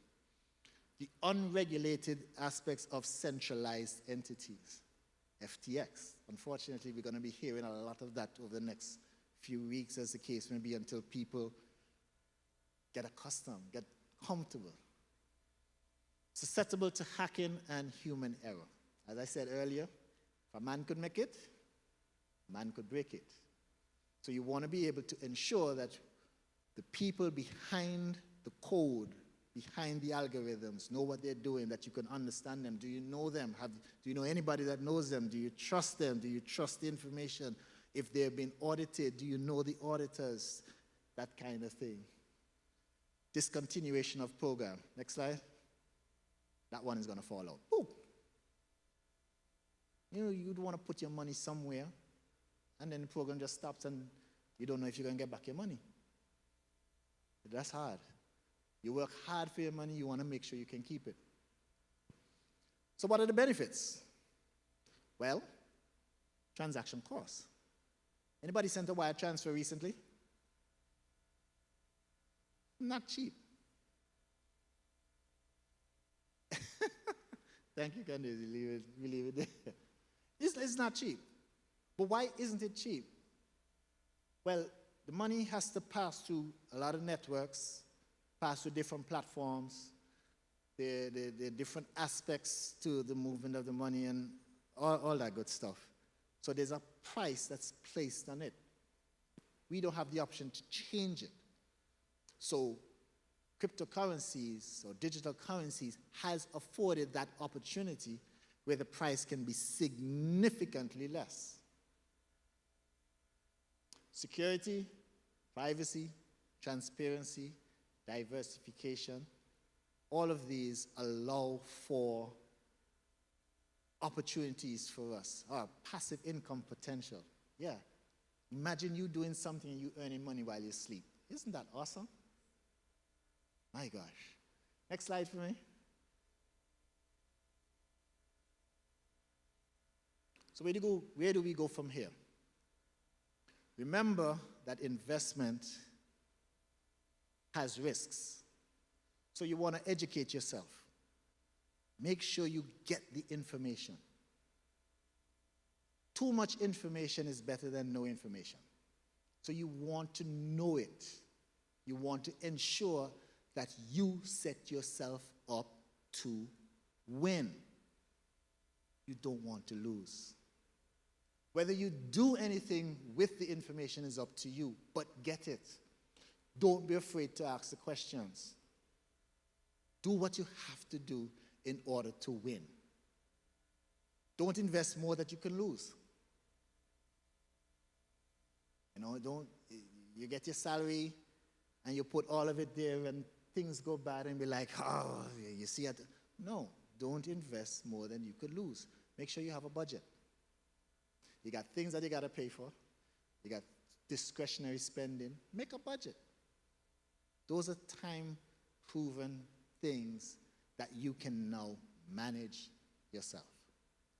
The unregulated aspects of centralized entities, FTX. Unfortunately, we're going to be hearing a lot of that over the next few weeks, as the case may be, until people get accustomed, get comfortable. Susceptible to hacking and human error. As I said earlier, if a man could make it, a man could break it. So you want to be able to ensure that the people behind the code, behind the algorithms, know what they're doing, that you can understand them. Do you know them? Do you know anybody that knows them? Do you trust them? Do you trust the information? If they've been audited, do you know the auditors? That kind of thing. Discontinuation of program. Next slide. That one is going to fall out. Ooh. You know, you'd want to put your money somewhere, and then the program just stops, and you don't know if you're going to get back your money. That's hard. You work hard for your money, you want to make sure you can keep it. So what are the benefits? Well, transaction costs. Anybody sent a wire transfer recently? Not cheap. Thank you, Candice. We leave it there. It's not cheap. But why isn't it cheap? Well, the money has to pass through a lot of networks, pass through different platforms. There are different aspects to the movement of the money and all that good stuff. So there's a price that's placed on it. We don't have the option to change it. So cryptocurrencies or digital currencies has afforded that opportunity where the price can be significantly less. Security, privacy, transparency, diversification, all of these allow for opportunities for us. Passive income potential. Yeah, Imagine you doing something and you earning money while you sleep. Isn't that awesome? My gosh. Next slide for me. So where do we go from here? Remember that investment has risks. So you want to educate yourself. Make sure you get the information. Too much information is better than no information. So you want to know it. You want to ensure that you set yourself up to win. You don't want to lose. Whether you do anything with the information is up to you, but get it. Don't be afraid to ask the questions. Do what you have to do in order to win. Don't invest more that you can lose. You get your salary and you put all of it there and things go bad and be like, oh, you see it. No, don't invest more than you could lose. Make sure you have a budget. You got things that you got to pay for. You got discretionary spending. Make a budget. Those are time-proven things that you can now manage yourself.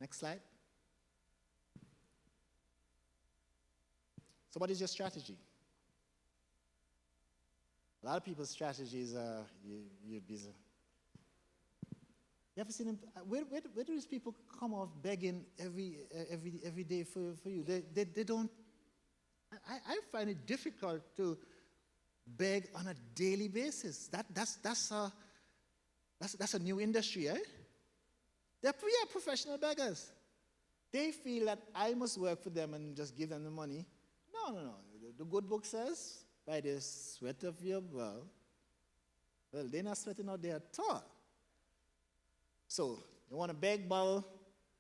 Next slide. So what is your strategy? A lot of people's strategies are, you're busy. You ever seen them? Where do these people come off begging every day for you? They don't. I find it difficult to beg on a daily basis. That's a new industry, eh? They're professional beggars. They feel that I must work for them and just give them the money. No. The good book says, by the sweat of your brow. Well, they're not sweating out there at all. So, you want to beg, borrow,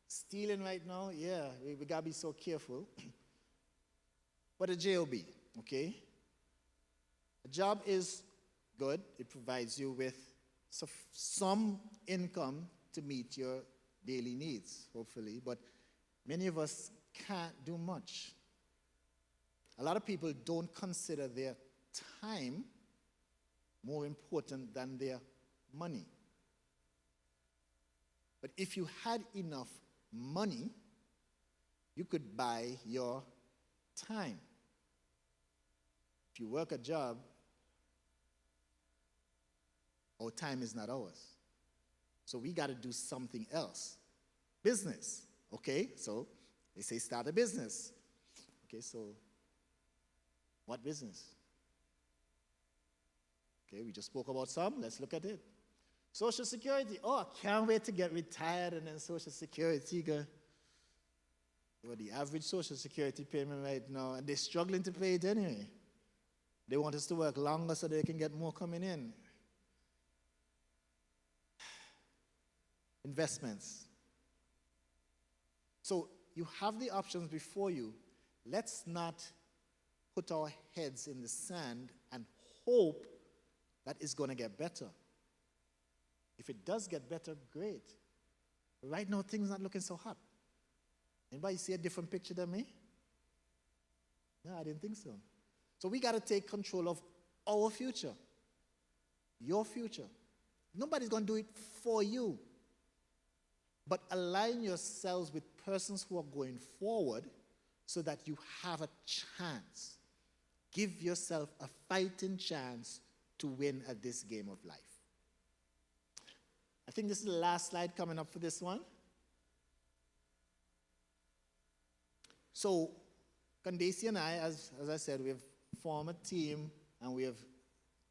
stealing right now? Yeah, we got to be so careful. But a job, okay? A job is good. It provides you with some income to meet your daily needs, hopefully. But many of us can't do much. A lot of people don't consider their time more important than their money. But if you had enough money, you could buy your time. If you work a job, our time is not ours. So we got to do something else. Business, okay? So they say start a business. Okay, so what business? Okay, we just spoke about some. Let's look at it. Social Security. Oh, I can't wait to get retired and then Social Security go. Well, the average Social Security payment right now, and they're struggling to pay it anyway. They want us to work longer so they can get more coming in. Investments. So you have the options before you. Let's not put our heads in the sand and hope that it's going to get better. If it does get better, great. But right now, things not looking so hot. Anybody see a different picture than me? No, I didn't think so. So we got to take control of our future, your future. Nobody's going to do it for you. But align yourselves with persons who are going forward so that you have a chance. Give yourself a fighting chance to win at this game of life. I think this is the last slide coming up for this one. So, Candace and I, as I said, we have formed a team and we have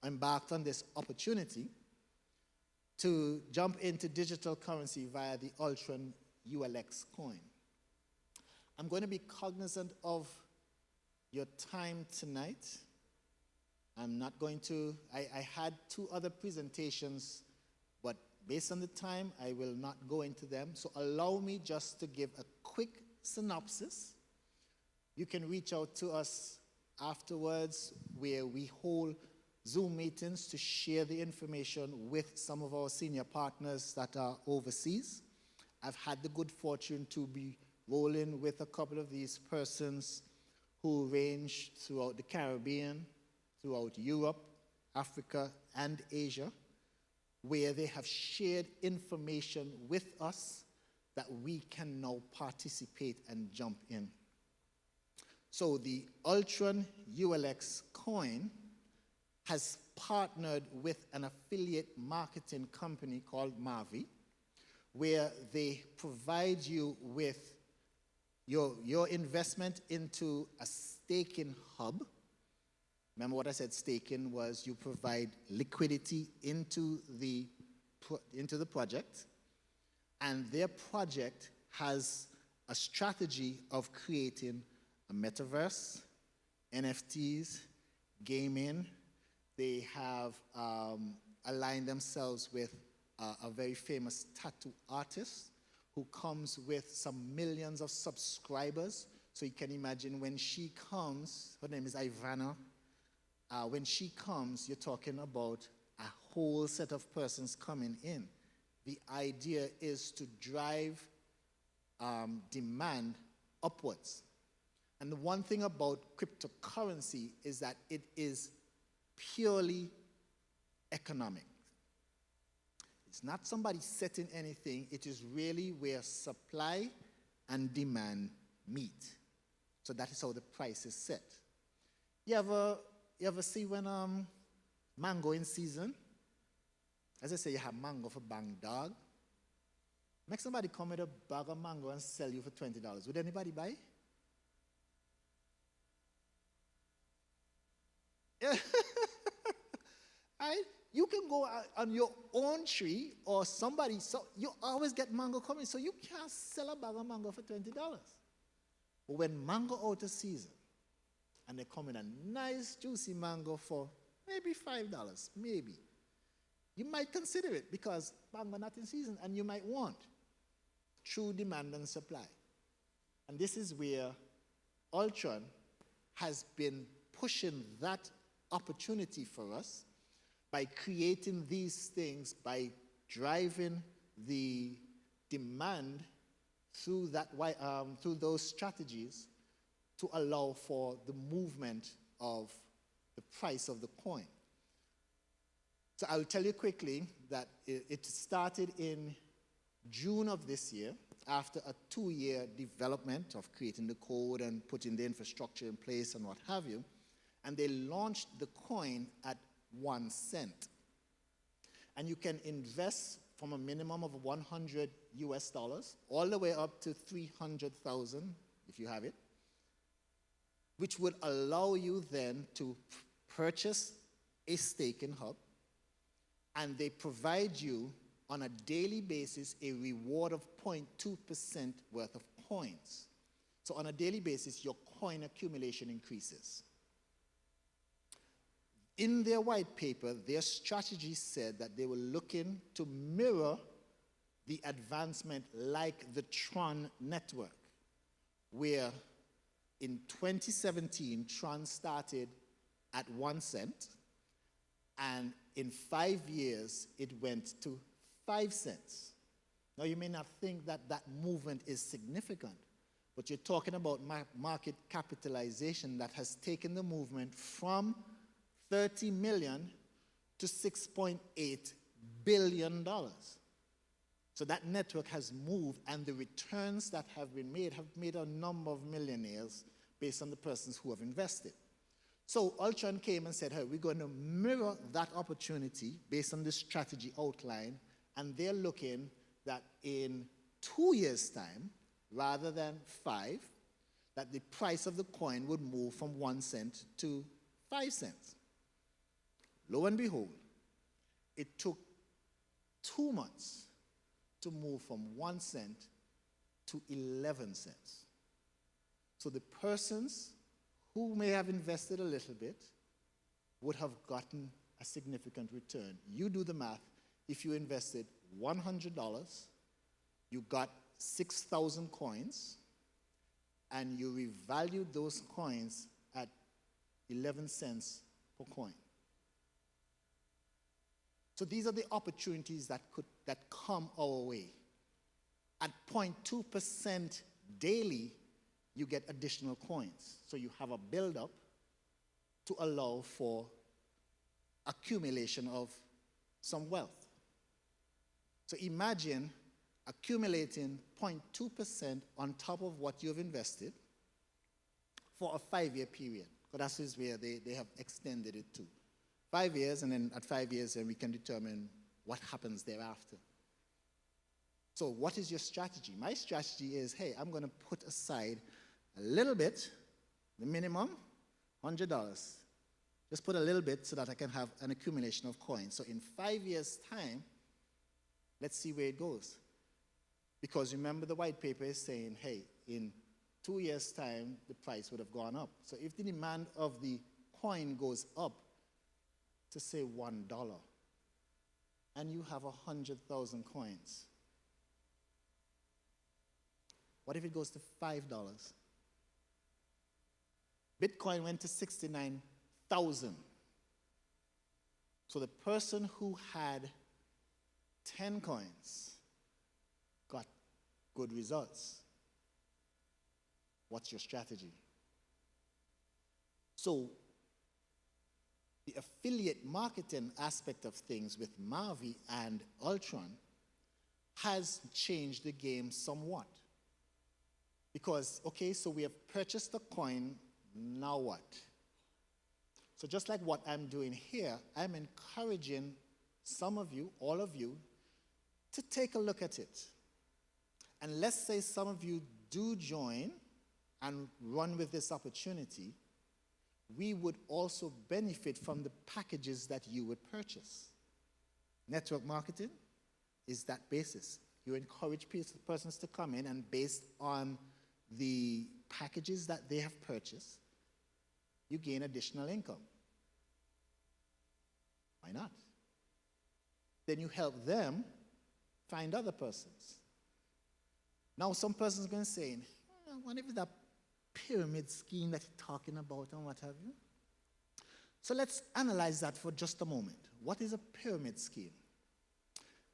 embarked on this opportunity to jump into digital currency via the Ultron ULX coin. I'm going to be cognizant of your time tonight. I'm not going to, I had 2 other presentations, but based on the time, I will not go into them. So allow me just to give a quick synopsis. You can reach out to us afterwards where we hold Zoom meetings to share the information with some of our senior partners that are overseas. I've had the good fortune to be rolling with a couple of these persons who range throughout the Caribbean, throughout Europe, Africa, and Asia, where they have shared information with us that we can now participate and jump in. So the Ultron ULX coin has partnered with an affiliate marketing company called Mavi, where they provide you with your investment into a staking hub. Remember what I said, staking was you provide liquidity into the project, and their project has a strategy of creating a metaverse, NFTs, gaming. They have aligned themselves with a very famous tattoo artist who comes with some millions of subscribers. So you can imagine when she comes, her name is Ivana. When she comes, you're talking about a whole set of persons coming in. The idea is to drive demand upwards. And the one thing about cryptocurrency is that it is purely economic. It's not somebody setting anything. It is really where supply and demand meet. So that is how the price is set. You ever see when mango in season? As I say, you have mango for bang dog. Make somebody come with a bag of mango and sell you for $20. Would anybody buy? Yeah. You can go on your own tree or somebody, so you always get mango coming, so you can't sell a bag of mango for $20. But when mango out of season, and they come in a nice juicy mango for maybe $5, maybe, you might consider it because mango not in season, and you might want true demand and supply. And this is where Ultron has been pushing that opportunity for us by creating these things, by driving the demand through those strategies to allow for the movement of the price of the coin. So I'll tell you quickly that it started in June of this year after a 2-year development of creating the code and putting the infrastructure in place and what have you. And they launched the coin at 1 cent. And you can invest from a minimum of $100 all the way up to 300,000 if you have it, which would allow you then to purchase a staking hub, and they provide you on a daily basis a reward of 0.2% worth of coins. So on a daily basis, your coin accumulation increases. In their white paper, their strategy said that they were looking to mirror the advancement like the Tron network, where in 2017, Tron started at 1 cent, and in 5 years, it went to 5 cents. Now, you may not think that that movement is significant, but you're talking about market capitalization that has taken the movement from 30 million to $6.8 billion. So that network has moved, and the returns that have been made have made a number of millionaires based on the persons who have invested. So Ultron came and said, hey, we're going to mirror that opportunity based on the strategy outline, and they're looking that in 2 years' time, rather than 5, that the price of the coin would move from 1 cent to 5 cents. Lo and behold, it took 2 months to move from 1 cent to 11 cents. So the persons who may have invested a little bit would have gotten a significant return. You do the math. If you invested $100, you got 6,000 coins, and you revalued those coins at 11 cents per coin. So these are the opportunities that come our way. At 0.2% daily, you get additional coins. So you have a build-up to allow for accumulation of some wealth. So imagine accumulating 0.2% on top of what you've invested for a 5-year period. Because that is where they have extended it to. 5 years, and then at 5 years, then we can determine what happens thereafter. So what is your strategy? My strategy is, hey, I'm going to put aside a little bit, the minimum, $100. Just put a little bit so that I can have an accumulation of coins. So in 5 years' time, let's see where it goes. Because remember, the white paper is saying, hey, in 2 years' time, the price would have gone up. So if the demand of the coin goes up to, say, $1, and you have 100,000 coins, what if it goes to $5? Bitcoin went to 69,000. So the person who had 10 coins got good results. What's your strategy? So the affiliate marketing aspect of things with Mavi and Ultron has changed the game somewhat. Because, okay, so we have purchased a coin, now what? So just like what I'm doing here, I'm encouraging some of you, all of you, to take a look at it. And let's say some of you do join and run with this opportunity, we would also benefit from the packages that you would purchase. Network marketing is that basis. You encourage persons to come in, and based on the packages that they have purchased, you gain additional income. Why not? Then you help them find other persons. Now some person's going to say, I wonder if that pyramid scheme that you're talking about and what have you. So let's analyze that for just a moment. What is a pyramid scheme?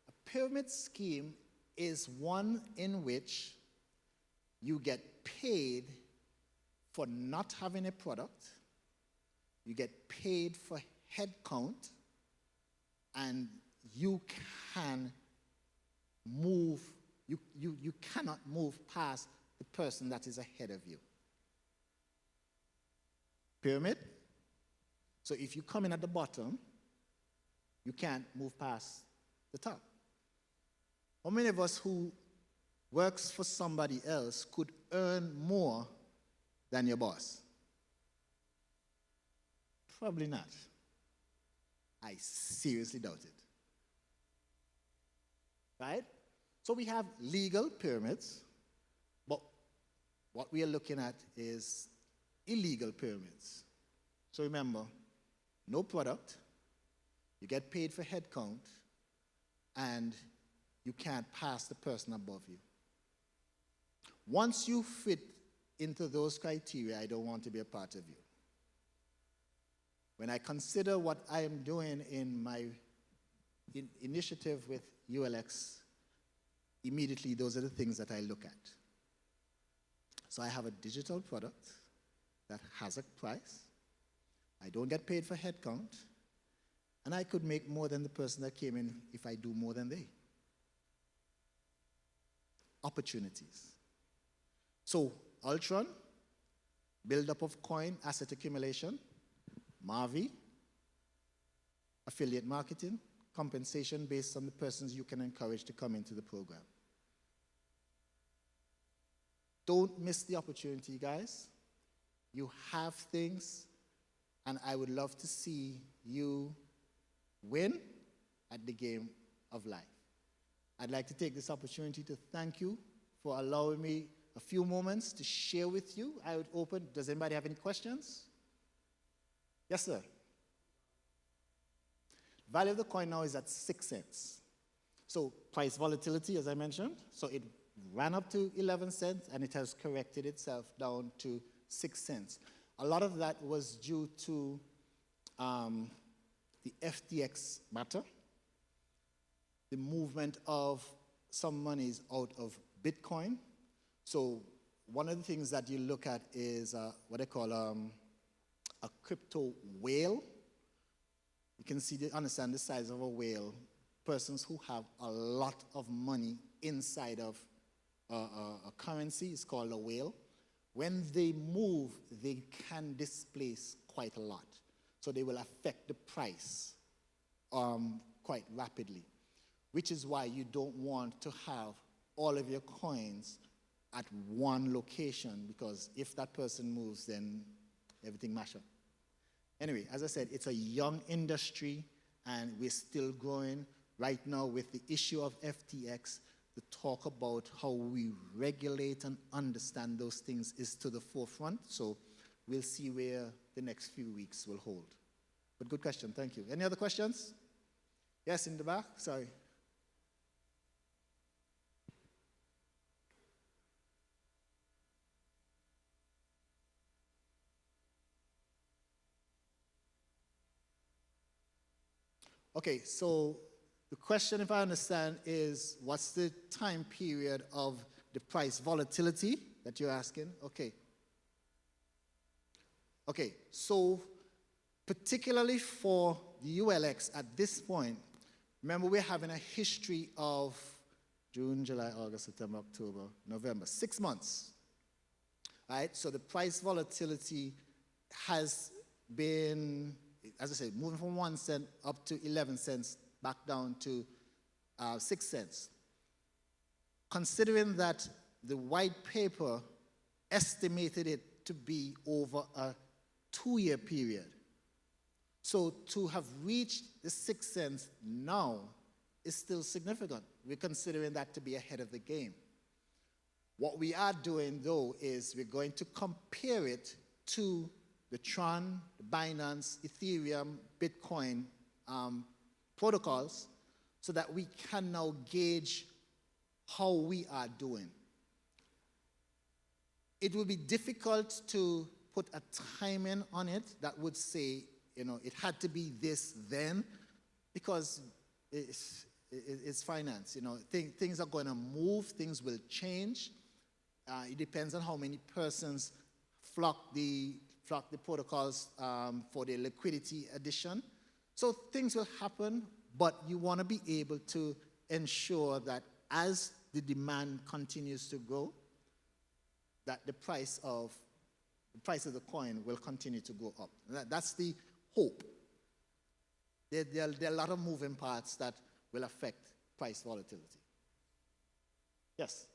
A pyramid scheme is one in which you get paid for not having a product, you get paid for head count, and you can move, you cannot move past the person that is ahead of you. Pyramid. So if you come in at the bottom, you can't move past the top. How many of us who works for somebody else could earn more than your boss? Probably not. I seriously doubt it. Right? So we have legal pyramids, but what we are looking at is illegal pyramids. So remember, no product, you get paid for head count, and you can't pass the person above you. Once you fit into those criteria, I don't want to be a part of you. When I consider what I am doing in my initiative with ULX, immediately those are the things that I look at. So I have a digital product that has a price. I don't get paid for head count, and I could make more than the person that came in if I do more than they. Opportunities. So Ultron, build-up of coin, asset accumulation. Mavi, affiliate marketing, compensation based on the persons you can encourage to come into the program. Don't miss the opportunity, guys. You have things, and I would love to see you win at the game of life. I'd like to take this opportunity to thank you for allowing me a few moments to share with you. I would open, does anybody have any questions? Yes, sir. Value of the coin now is at 6 cents. So price volatility, as I mentioned, so it ran up to 11 cents and it has corrected itself down to 6 cents. A lot of that was due to the FTX matter, the movement of some monies out of Bitcoin. So one of the things that you look at is what they call a crypto whale. You can understand the size of a whale. Persons who have a lot of money inside of a currency is called a whale. When they move, they can displace quite a lot. So they will affect the price quite rapidly, which is why you don't want to have all of your coins at one location, because if that person moves, then everything mash up. Anyway, as I said, it's a young industry, and we're still growing. Right now, with the issue of FTX, the talk about how we regulate and understand those things is to the forefront. So we'll see where the next few weeks will hold. But good question, thank you. Any other questions? Yes, in the back, sorry. Okay, so the question, if I understand, is what's the time period of the price volatility that you're asking? Okay. Okay, so particularly for the ULX at this point, remember we're having a history of June, July, August, September, October, November, 6 months. All right, so the price volatility has been, as I said, moving from 1 cent up to 11 cents, back down to 6 cents. Considering that the white paper estimated it to be over a 2-year period. So to have reached the 6 cents now is still significant. We're considering that to be ahead of the game. What we are doing, though, is we're going to compare it to the Tron, the Binance, Ethereum, Bitcoin protocols, so that we can now gauge how we are doing. It will be difficult to put a timing on it that would say, you know, it had to be this then, because it's finance. You know, things are going to move, things will change. It depends on how many persons flock the protocols for the liquidity addition. So things will happen, but you want to be able to ensure that as the demand continues to grow, that the price of the coin will continue to go up. That's the hope. There are a lot of moving parts that will affect price volatility. Yes?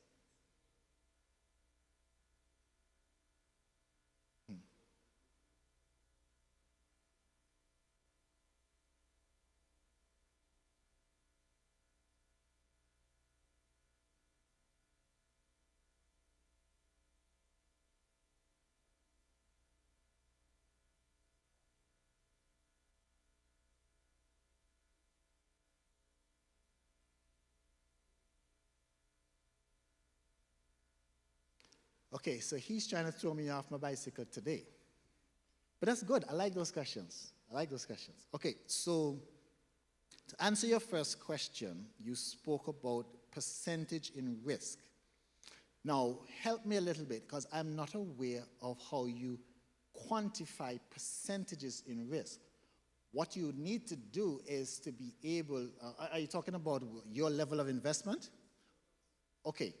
Okay, so he's trying to throw me off my bicycle today. But that's good. I like those questions. Okay, so to answer your first question, you spoke about percentage in risk. Now, help me a little bit, because I'm not aware of how you quantify percentages in risk. What you need to do is to be able, are you talking about your level of investment? Okay.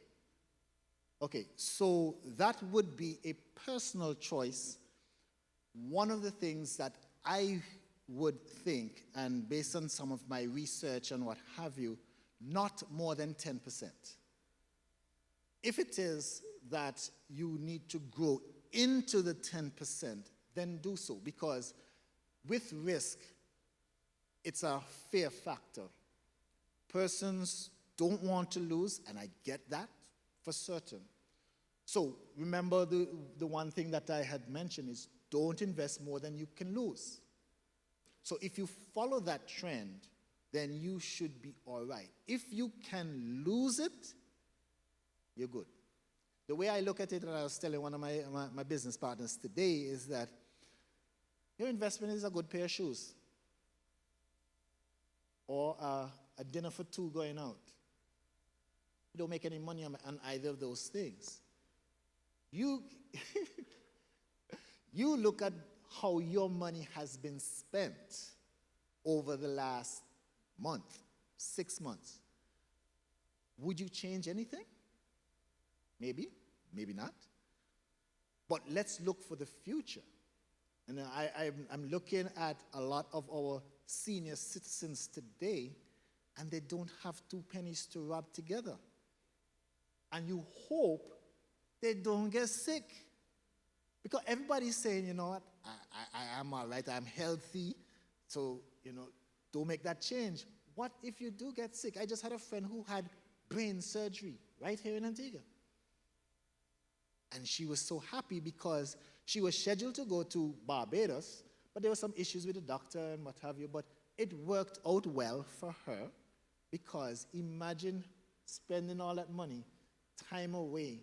Okay, so that would be a personal choice. One of the things that I would think, and based on some of my research and what have you, not more than 10%. If it is that you need to grow into the 10%, then do so, because with risk, it's a fear factor. Persons don't want to lose, and I get that for certain. So remember the one thing that I had mentioned is don't invest more than you can lose. So if you follow that trend, then you should be all right. If you can lose it, you're good. The way I look at it, and I was telling one of my business partners today, is that your investment is a good pair of shoes or a dinner for two going out. You don't make any money on either of those things. You, you look at how your money has been spent over the last month, 6 months. Would you change anything? Maybe, maybe not. But let's look for the future. And I'm looking at a lot of our senior citizens today, and they don't have 2 pennies to rub together. And you hope they don't get sick. Because everybody's saying, you know what, I am all right, I'm healthy, so, don't make that change. What if you do get sick? I just had a friend who had brain surgery right here in Antigua. And she was so happy because she was scheduled to go to Barbados, but there were some issues with the doctor and what have you, but it worked out well for her because imagine spending all that money, time away,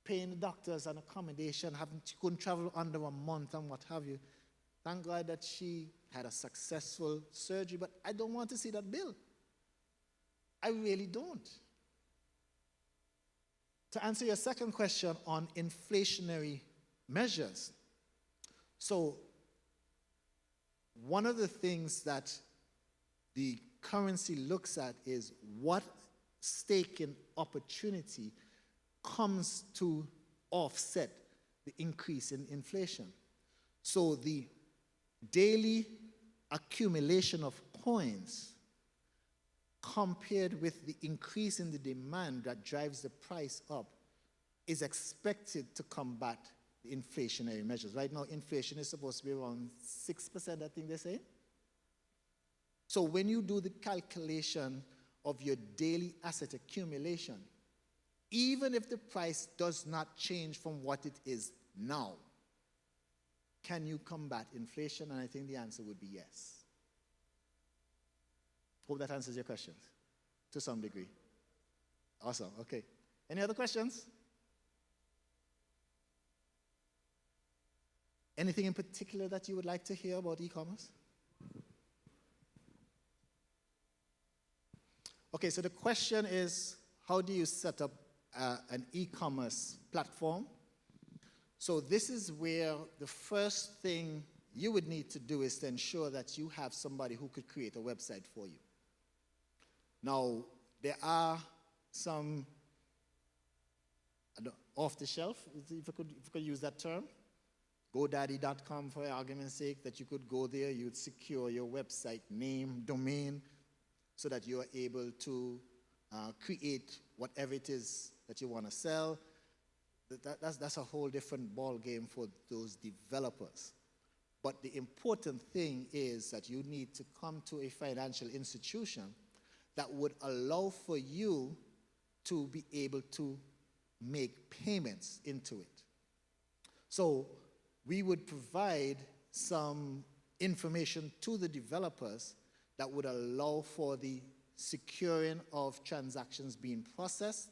paying the doctors and accommodation, she couldn't travel under a month and what have you. Thank God that she had a successful surgery, but I don't want to see that bill. I really don't. To answer your second question on inflationary measures, so one of the things that the currency looks at is what stake in opportunity comes to offset the increase in inflation. So the daily accumulation of coins compared with the increase in the demand that drives the price up is expected to combat the inflationary measures. Right now, inflation is supposed to be around 6%, I think they say. So when you do the calculation of your daily asset accumulation, even if the price does not change from what it is now, can you combat inflation? And I think the answer would be yes. Hope that answers your questions to some degree. Awesome, okay. Any other questions? Anything in particular that you would like to hear about e-commerce? Okay, so the question is, how do you set up an e-commerce platform? So this is where the first thing you would need to do is to ensure that you have somebody who could create a website for you. Now, there are some off-the-shelf, if I could use that term, GoDaddy.com for argument's sake, that you could go there, you'd secure your website name, domain, so that you are able to create whatever it is that you want to sell. That's a whole different ball game for those developers. But the important thing is that you need to come to a financial institution that would allow for you to be able to make payments into it. So we would provide some information to the developers that would allow for the securing of transactions being processed.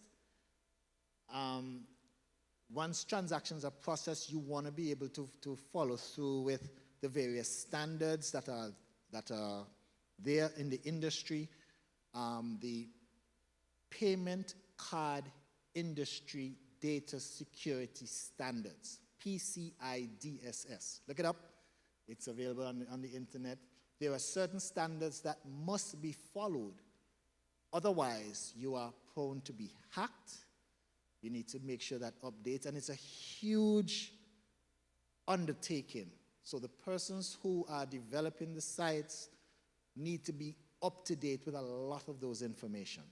Once transactions are processed, you want to be able to follow through with the various standards that are there in the industry. The Payment Card Industry Data Security Standards, PCI DSS. Look it up. It's available on the internet. There are certain standards that must be followed. Otherwise, you are prone to be hacked. You need to make sure that updates, and it's a huge undertaking. So the persons who are developing the sites need to be up to date with a lot of those information.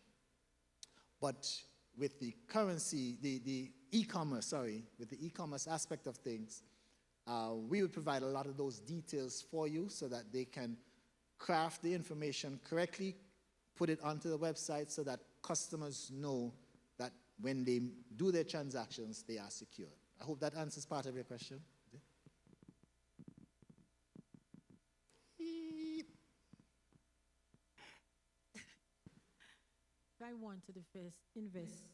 But with the currency, the e-commerce, with the e-commerce aspect of things, we would provide a lot of those details for you so that they can craft the information correctly, put it onto the website so that customers know that when they do their transactions, they are secure. I hope that answers part of your question. If I wanted to invest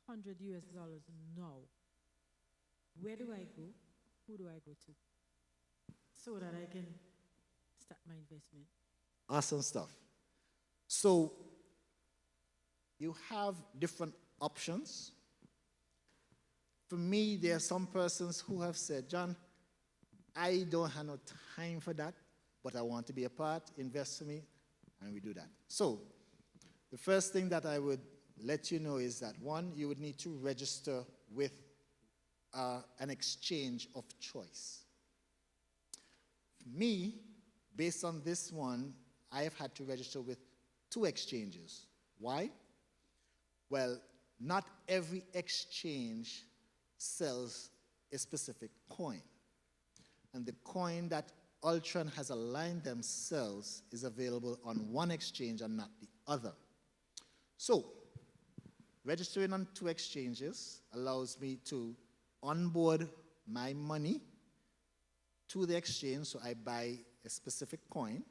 $100 now, where do I go? Who do I go to? So that I can start my investment. Awesome stuff. So you have different options. For me, there are some persons who have said, John, I don't have no time for that, but I want to be a part, invest for me, and we do that. So, the first thing that I would let you know is that, one, you would need to register with an exchange of choice. For me, based on this one, I have had to register with 2 exchanges. Why? Well, not every exchange sells a specific coin. And the coin that Ultron has aligned themselves is available on one exchange and not the other. So, registering on 2 exchanges allows me to onboard my money to the exchange, so I buy a specific coin.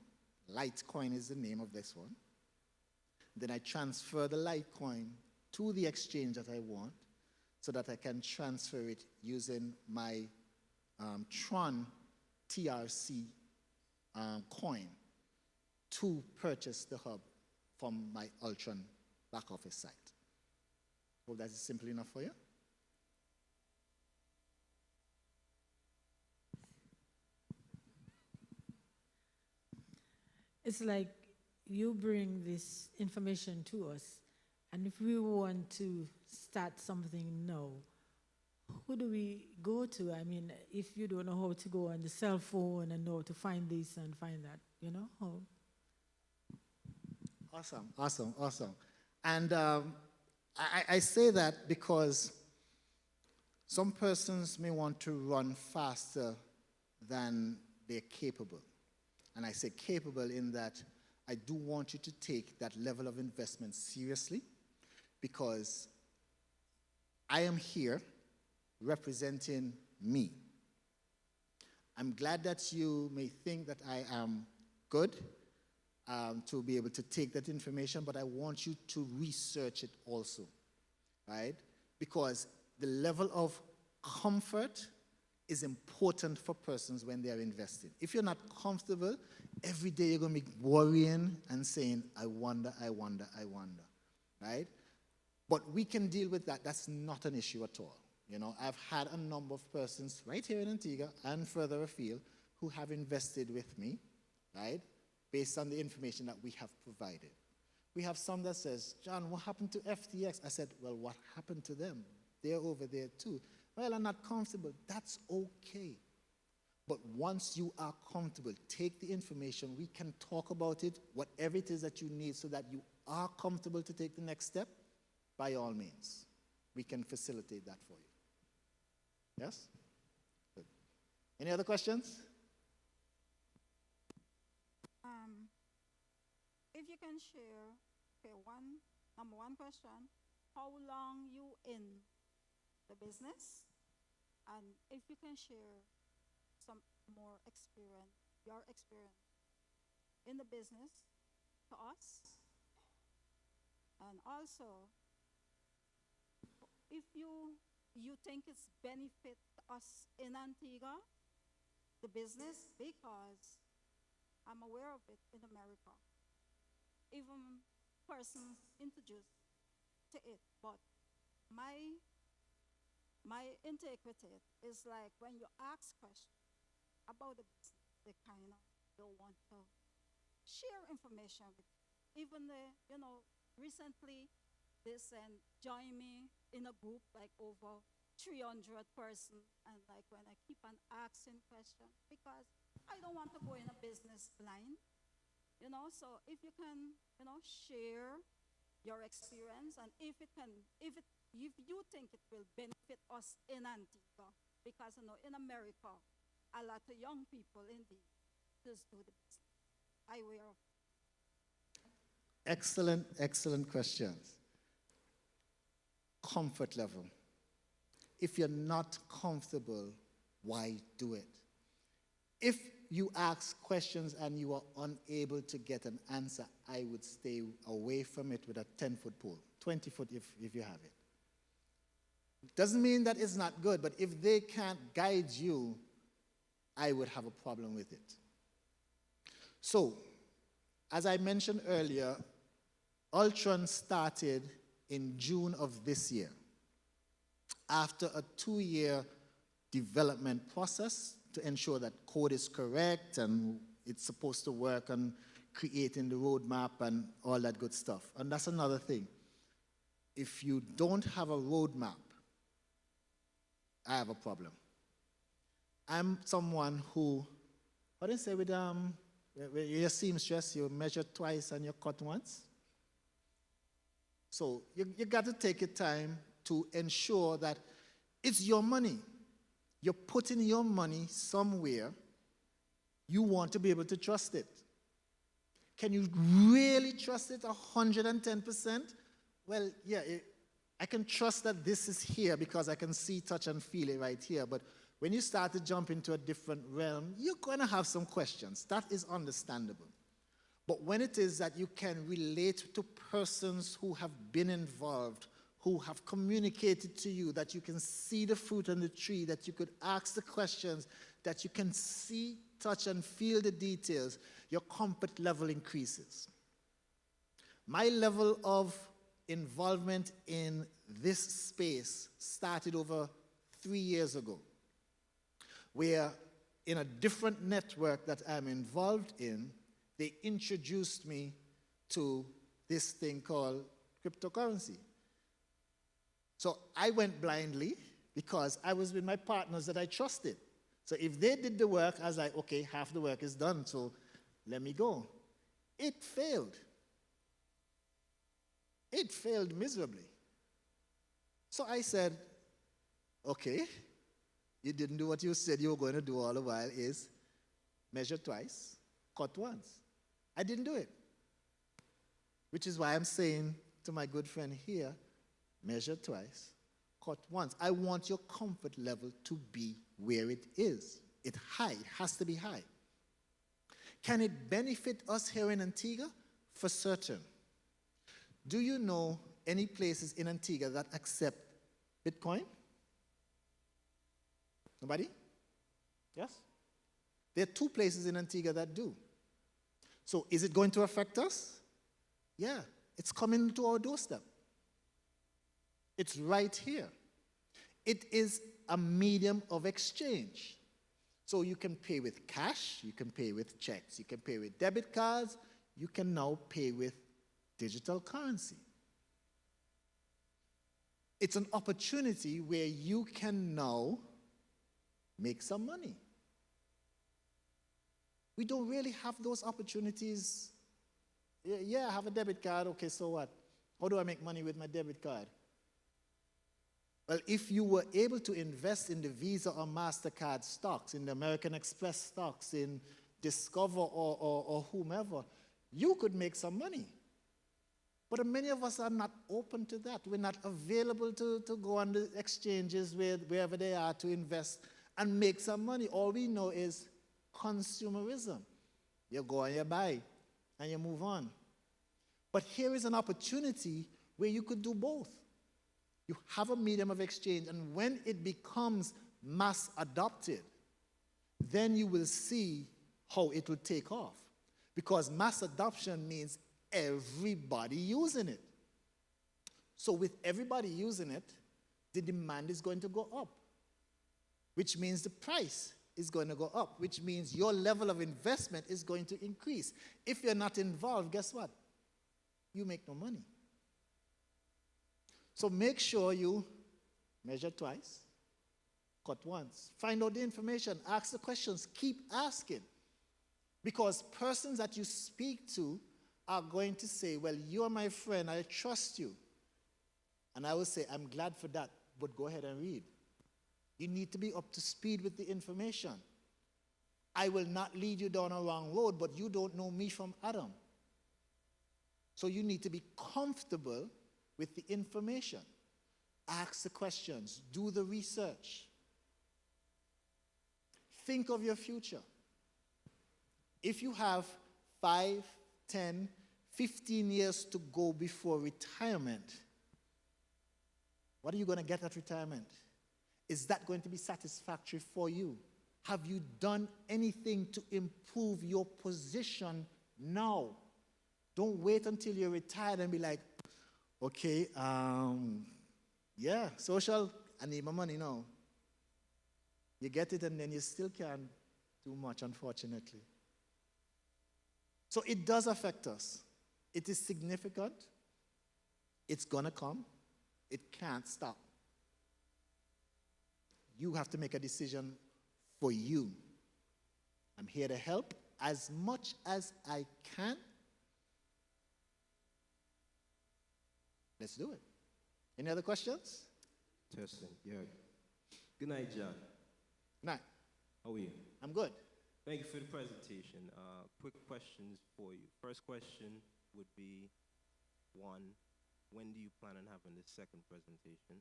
Litecoin is the name of this one. Then I transfer the Litecoin to the exchange that I want so that I can transfer it using my Tron TRC coin to purchase the hub from my Ultron back office site. Hope that is simple enough for you. It's like you bring this information to us, and if we want to start something now, who do we go to? I mean, if you don't know how to go on the cell phone and know to find this and find that, you know? How? Awesome, awesome, awesome. And I say that because some persons may want to run faster than they're capable. And I say capable in that I do want you to take that level of investment seriously, because I am here representing me. I'm glad that you may think that I am good to be able to take that information, but I want you to research it also, right? Because the level of comfort is important for persons when they are investing. If you're not comfortable, every day you're going to be worrying and saying, I wonder, right? But we can deal with that. That's not an issue at all. You know, I've had a number of persons right here in Antigua and further afield who have invested with me, right, based on the information that we have provided. We have some that says, John, what happened to FTX? I said, well, what happened to them? They're over there too. Well, I'm not comfortable. That's okay. But once you are comfortable, take the information. We can talk about it, whatever it is that you need so that you are comfortable to take the next step, by all means. We can facilitate that for you. Yes? Good. Any other questions? If you can share, okay, number one question, how long you in the business? And if you can share some more experience, your experience in the business to us. And also, if you think it's benefit us in Antigua, the business, because I'm aware of it in America. Even persons introduced to it, but my intake with it is like when you ask questions about the business, they kind of don't want to share information with you. Even recently they sent join me in a group like over 300 persons, and like when I keep on asking questions because I don't want to go in a business blind. So if you can, share your experience, and if you think it will benefit us in Antigua, because in America, a lot of young people indeed just do the business. I aware of. Excellent, excellent questions. Comfort level. If you're not comfortable, why do it? If you ask questions and you are unable to get an answer, I would stay away from it with a 10-foot pole, 20 foot if you have it. Doesn't mean that it's not good, but if they can't guide you, I would have a problem with it. So, as I mentioned earlier, Ultron started in June of this year. after a 2-year development process to ensure that code is correct and it's supposed to work on creating the roadmap and all that good stuff. And that's another thing. If you don't have a roadmap, I have a problem. I'm someone who, what do you say with your seamstress, you measure twice and you cut once? So you got to take your time to ensure that it's your money. You're putting your money somewhere. You want to be able to trust it. Can you really trust it 110%? Well, yeah, I can trust that this is here because I can see, touch, and feel it right here. But when you start to jump into a different realm, you're going to have some questions. That is understandable. But when it is that you can relate to persons who have been involved, who have communicated to you, that you can see the fruit on the tree, that you could ask the questions, that you can see, touch, and feel the details, your comfort level increases. My level of involvement in this space started over 3 years ago, where in a different network that I'm involved in, they introduced me to this thing called cryptocurrency. So I went blindly because I was with my partners that I trusted. So if they did the work, I was like, okay, half the work is done, so let me go. It failed. It failed miserably. So I said, okay, you didn't do what you said you were going to do all the while, is measure twice, cut once. I didn't do it. Which is why I'm saying to my good friend here, measure twice, cut once. I want your comfort level to be where it is. It's high. It has to be high. Can it benefit us here in Antigua? For certain. Do you know any places in Antigua that accept Bitcoin? Nobody? Yes? There are 2 places in Antigua that do. So is it going to affect us? Yeah, it's coming to our doorstep. It's right here. It is a medium of exchange. So you can pay with cash, you can pay with checks, you can pay with debit cards, you can now pay with digital currency. It's an opportunity where you can now make some money. We don't really have those opportunities. Yeah, I have a debit card, okay, so what? How do I make money with my debit card? Well, if you were able to invest in the Visa or MasterCard stocks, in the American Express stocks, in Discover or whomever, you could make some money. But many of us are not open to that. We're not available to go on the exchanges wherever they are to invest and make some money. All we know is consumerism. You go and you buy and you move on. But here is an opportunity where you could do both. You have a medium of exchange, and when it becomes mass adopted, then you will see how it will take off. Because mass adoption means everybody using it. So with everybody using it, the demand is going to go up, which means the price is going to go up, which means your level of investment is going to increase. If you're not involved, guess what? You make no money. So make sure you measure twice, cut once. Find out the information, ask the questions, keep asking. Because persons that you speak to are going to say, well, you're my friend, I trust you. And I will say, I'm glad for that, but go ahead and read. You need to be up to speed with the information. I will not lead you down a wrong road, but you don't know me from Adam. So you need to be comfortable with the information. Ask the questions. Do the research. Think of your future. If you have 5, 10, 15 years to go before retirement, what are you going to get at retirement? Is that going to be satisfactory for you? Have you done anything to improve your position now? Don't wait until you're retired and be like, okay, yeah, social I need my money now. You get it and then you still can't do much, unfortunately. So it does affect us. It is significant. It's going to come. It can't stop. You have to make a decision for you. I'm here to help as much as I can. Let's do it. Any other questions? Testing, yeah. Good night, John. Night. How are you? I'm good. Thank you for the presentation. Quick questions for you. First question would be, one, when do you plan on having the second presentation?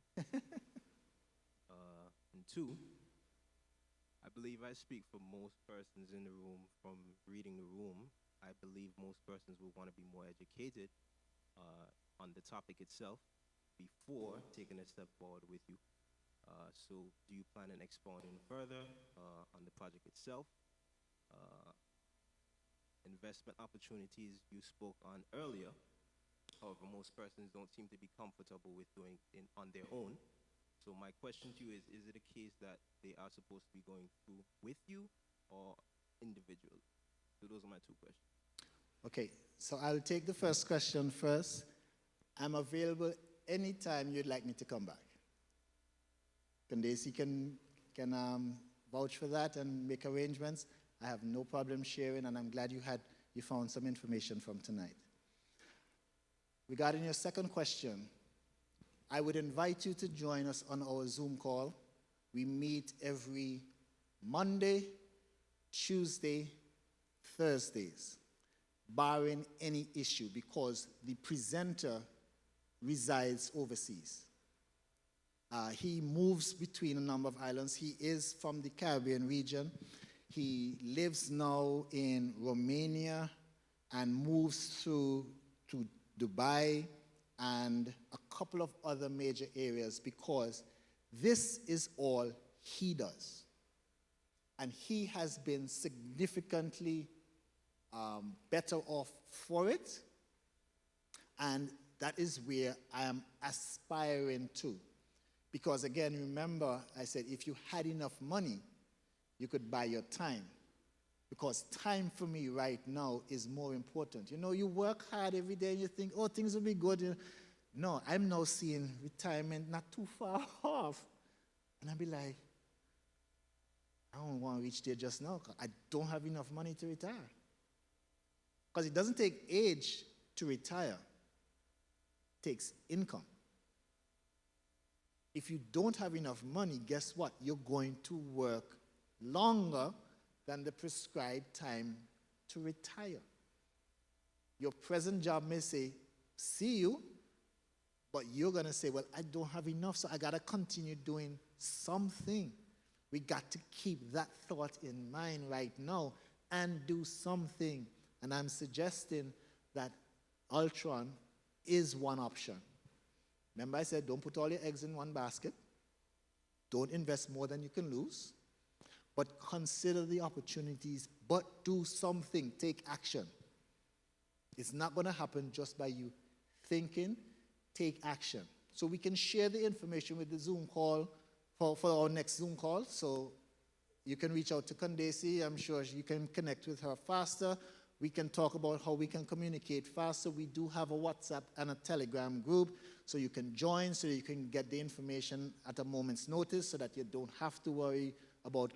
And two, I believe I speak for most persons in the room from reading the room. I believe most persons will want to be more educated on the topic itself before taking a step forward with you. So do you plan on expounding further on the project itself? Investment opportunities you spoke on earlier. However, most persons don't seem to be comfortable with doing it on their own. So my question to you is it a case that they are supposed to be going through with you or individually? So those are my two questions. Okay, so I'll take the first question first. I'm available anytime you'd like me to come back. Candace can vouch for that and make arrangements. I have no problem sharing, and I'm glad you found some information from tonight. Regarding your second question, I would invite you to join us on our Zoom call. We meet every Monday, Tuesday, Thursdays, barring any issue, because the presenter resides overseas. He moves between a number of islands. He is from the Caribbean region. He lives now in Romania and moves through to Dubai and a couple of other major areas, because this is all he does. And he has been significantly better off for it. And that is where I am aspiring to. Because again, remember, I said if you had enough money, you could buy your time. Because time for me right now is more important. You know, you work hard every day and you think, oh, things will be good. No, I'm now seeing retirement not too far off. And I'll be like, I don't want to reach there just now because I don't have enough money to retire. Because it doesn't take age to retire. It takes income. If you don't have enough money, guess what? You're going to work longer than the prescribed time to retire. Your present job may say, see you, but you're going to say, well, I don't have enough, so I got to continue doing something. We got to keep that thought in mind right now and do something. And I'm suggesting that Ultron is one option. Remember I said, don't put all your eggs in one basket. Don't invest more than you can lose. But consider the opportunities, but do something. Take action. It's not going to happen just by you thinking. Take action. So we can share the information with the Zoom call for our next Zoom call. So you can reach out to Candace. I'm sure you can connect with her faster. We can talk about how we can communicate faster. We do have a WhatsApp and a Telegram group, so you can join, so you can get the information at a moment's notice, so that you don't have to worry about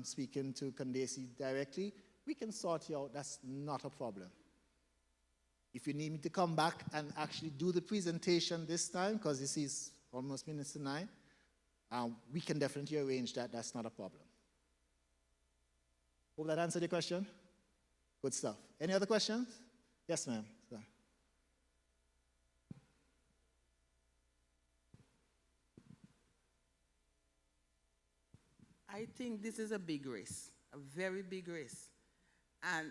speaking to Candace directly. We can sort you out. That's not a problem. If you need me to come back and actually do the presentation this time, because this is almost minutes to 9, we can definitely arrange that. That's not a problem. Hope that answered your question. Good stuff. Any other questions? Yes, ma'am. Sorry. I think this is a big race, a very big race. And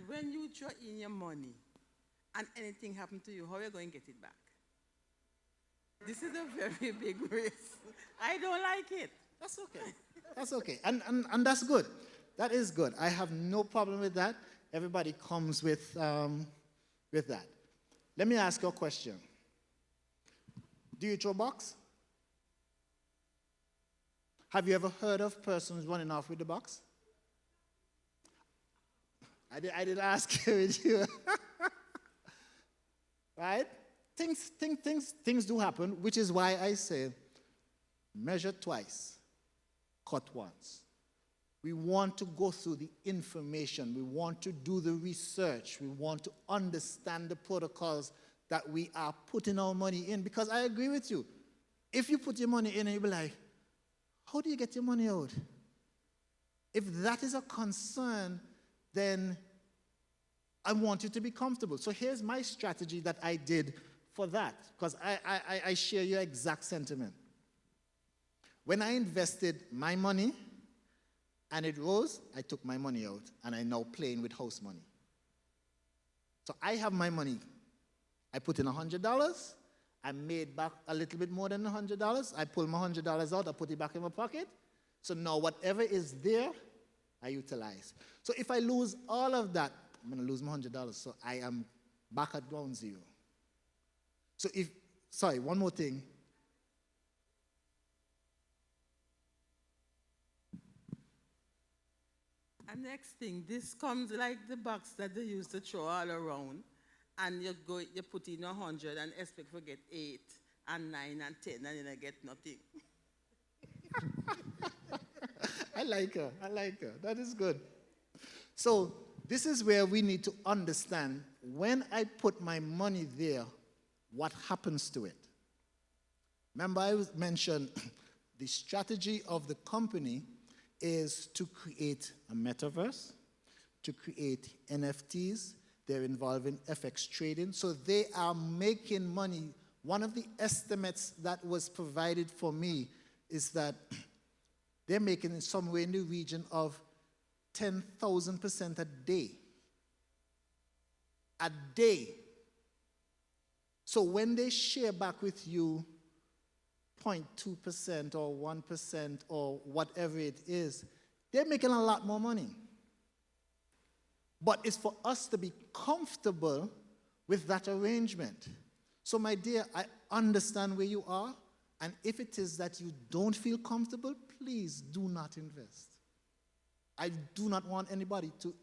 when you throw in your money and anything happens to you, how are you going to get it back? This is a very big race. I don't like it. That's okay. That's okay. And that's good. That is good. I have no problem with that. Everybody comes with that. Let me ask you a question. Do you throw box? Have you ever heard of persons running off with the box? I did ask you with you. Right? Things do happen, which is why I say measure twice, cut once. We want to go through the information. We want to do the research. We want to understand the protocols that we are putting our money in. Because I agree with you. If you put your money in and you be like, how do you get your money out? If that is a concern, then I want you to be comfortable. So here's my strategy that I did for that, because I share your exact sentiment. When I invested my money and it rose, I took my money out and I'm now playing with house money. So I have my money. I put in $100. I made back a little bit more than $100. I pull my $100 out, I put it back in my pocket. So now whatever is there, I utilize. So if I lose all of that, I'm going to lose my $100. So I am back at ground zero. So one more thing. And next thing, this comes like the box that they used to throw all around, and you put in 100 and expect to get 8 and 9 and 10, and then I get nothing. I like her. That is good. So this is where we need to understand, when I put my money there, what happens to it? Remember, I mentioned the strategy of the company is to create a metaverse, to create NFTs. They're involved in FX trading. So they are making money. One of the estimates that was provided for me is that they're making somewhere in the region of 10,000% a day. A day. So when they share back with you 0.2% or 1% or whatever it is, they're making a lot more money. But it's for us to be comfortable with that arrangement. So my dear, I understand where you are, and if it is that you don't feel comfortable, please do not invest. I do not want anybody to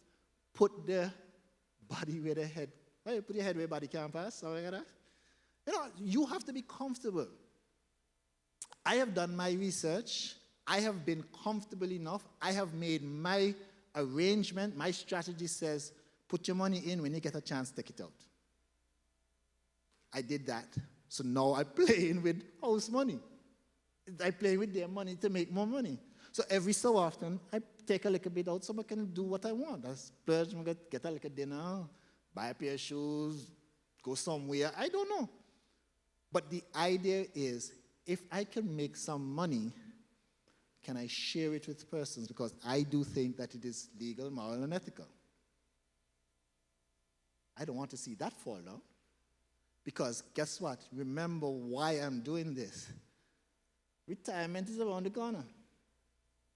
put their body where their head, well, you put your head where your body can't pass, something like that. You have to be comfortable. I have done my research. I have been comfortable enough. I have made my arrangement. My strategy says, put your money in. When you get a chance, take it out. I did that. So now I'm playing with house money. I play with their money to make more money. So every so often, I take a little bit out so I can do what I want. I splurge, get a little dinner, buy a pair of shoes, go somewhere. I don't know. But the idea is, if I can make some money, can I share it with persons? Because I do think that it is legal, moral, and ethical. I don't want to see that fall down. Because guess what? Remember why I'm doing this. Retirement is around the corner.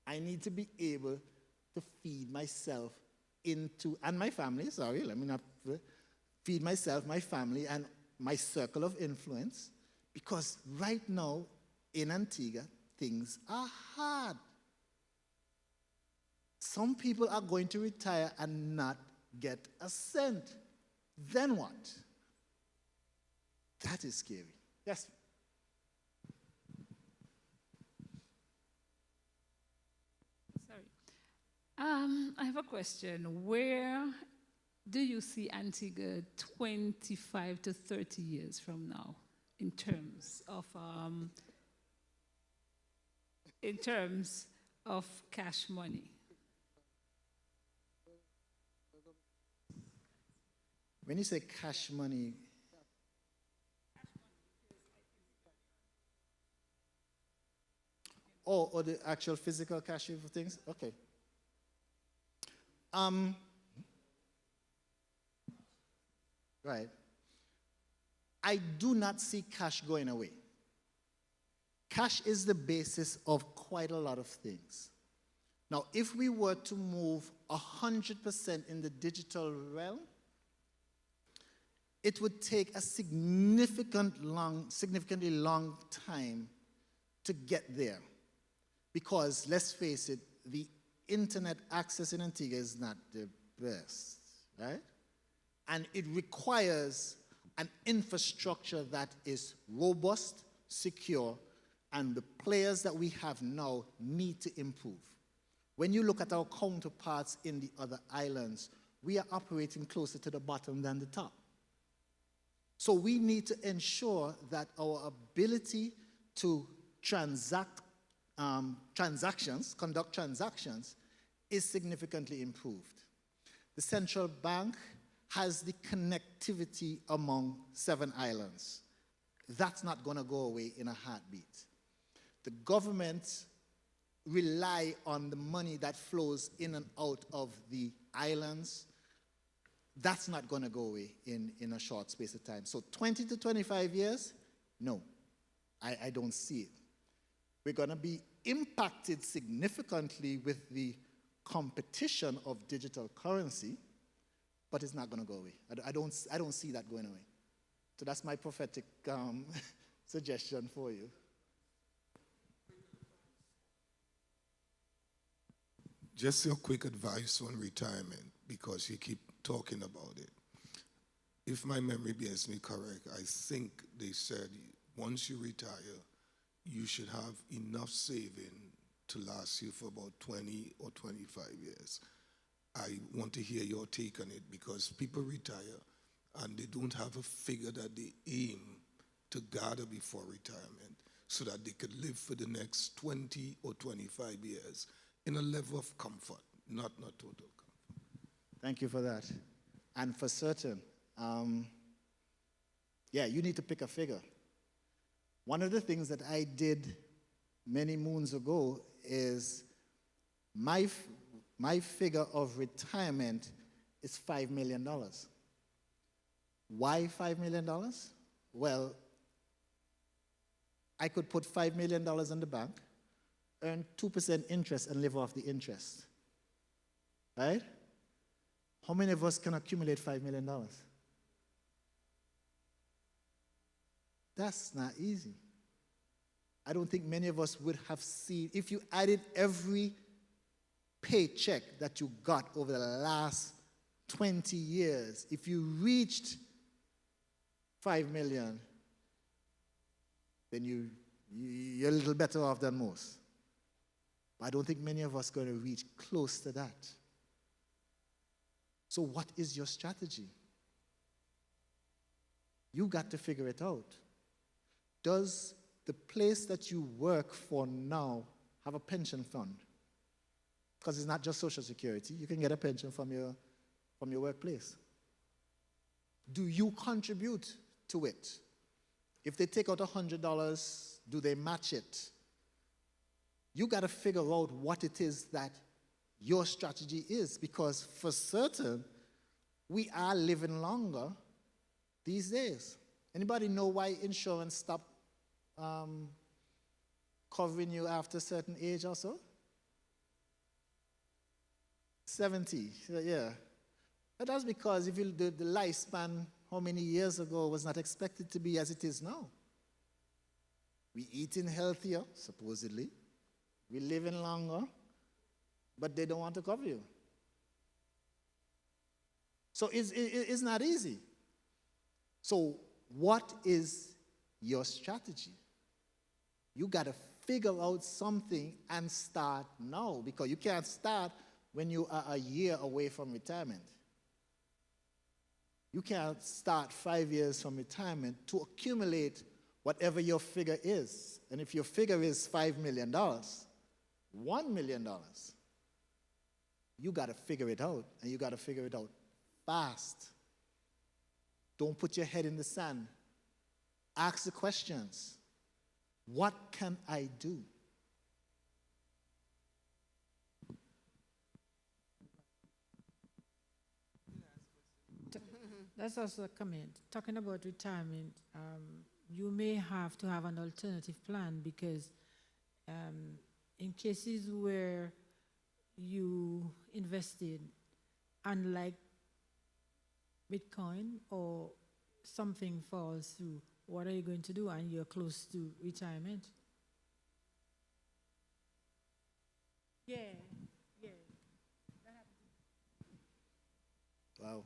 I need to be able to feed myself and my family, feed myself, my family, and my circle of influence. Because right now, in Antigua, things are hard. Some people are going to retire and not get a cent. Then what? That is scary. Yes? Sorry. I have a question. Where do you see Antigua 25 to 30 years from now in terms of cash money? When you say cash money, or the actual physical cash of things? Okay. Right. I do not see cash going away. Cash is the basis of quite a lot of things. Now, if we were to move 100% in the digital realm, it would take a significantly long time to get there. Because, let's face it, the internet access in Antigua is not the best, right? And it requires an infrastructure that is robust, secure, and the players that we have now need to improve. When you look at our counterparts in the other islands, we are operating closer to the bottom than the top. So we need to ensure that our ability to conduct transactions, is significantly improved. The central bank has the connectivity among 7 islands. That's not going to go away in a heartbeat. The government rely on the money that flows in and out of the islands. That's not going to go away in a short space of time. So 20 to 25 years, no, I don't see it. We're going to be impacted significantly with the competition of digital currency, but it's not going to go away. I don't see that going away. So that's my prophetic suggestion for you. Just your quick advice on retirement, because you keep talking about it. If my memory bears me correct, I think they said once you retire, you should have enough saving to last you for about 20 or 25 years. I want to hear your take on it, because people retire and they don't have a figure that they aim to gather before retirement so that they could live for the next 20 or 25 years in a level of comfort, not total comfort. Thank you for that. And for certain, you need to pick a figure. One of the things that I did many moons ago is my figure of retirement is $5 million. Why $5 million? Well, I could put $5 million in the bank, earn 2% interest, and live off the interest. Right? How many of us can accumulate $5 million? That's not easy. I don't think many of us would have seen, if you added every paycheck that you got over the last 20 years, if you reached 5 million, then you're a little better off than most. But I don't think many of us are going to reach close to that. So what is your strategy? You got to figure it out. Does the place that you work for now have a pension fund? Because it's not just Social Security. You can get a pension from your workplace. Do you contribute to it? If they take out $100, do they match it? You got to figure out what it is that your strategy is, because for certain, we are living longer these days. Anybody know why insurance stopped covering you after a certain age or so? 70, yeah. But that's because if the lifespan, how many years ago, was not expected to be as it is now. We eating healthier, supposedly. We living longer, but they don't want to cover you. So it's not easy. So what is your strategy? You got to figure out something and start now, because you can't start when you are a year away from retirement. You can't start 5 years from retirement to accumulate whatever your figure is. And if your figure is $5 million, $1 million, you got to figure it out, and you got to figure it out fast. Don't put your head in the sand. Ask the questions. What can I do? That's also a comment. Talking about retirement, you may have to have an alternative plan, because in cases where you invested, unlike Bitcoin or something falls through, what are you going to do? And you're close to retirement. Yeah, yeah. Wow.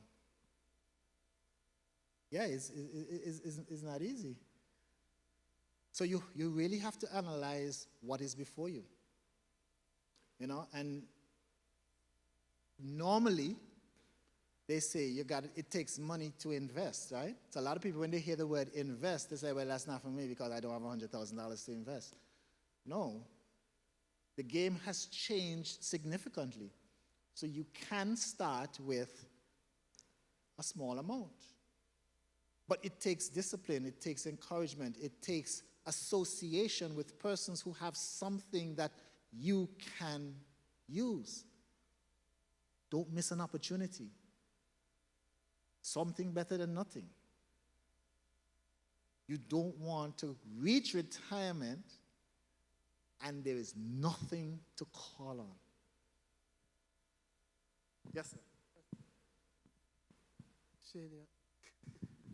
Yeah, it's not easy. So you really have to analyze what is before you. You know, and normally they say it takes money to invest, right? So a lot of people, when they hear the word invest, they say, well, that's not for me because I don't have $100,000 to invest. No. The game has changed significantly. So you can start with a small amount. But it takes discipline, it takes encouragement, it takes association with persons who have something that you can use. Don't miss an opportunity. Something better than nothing. You don't want to reach retirement and there is nothing to call on. Yes, sir.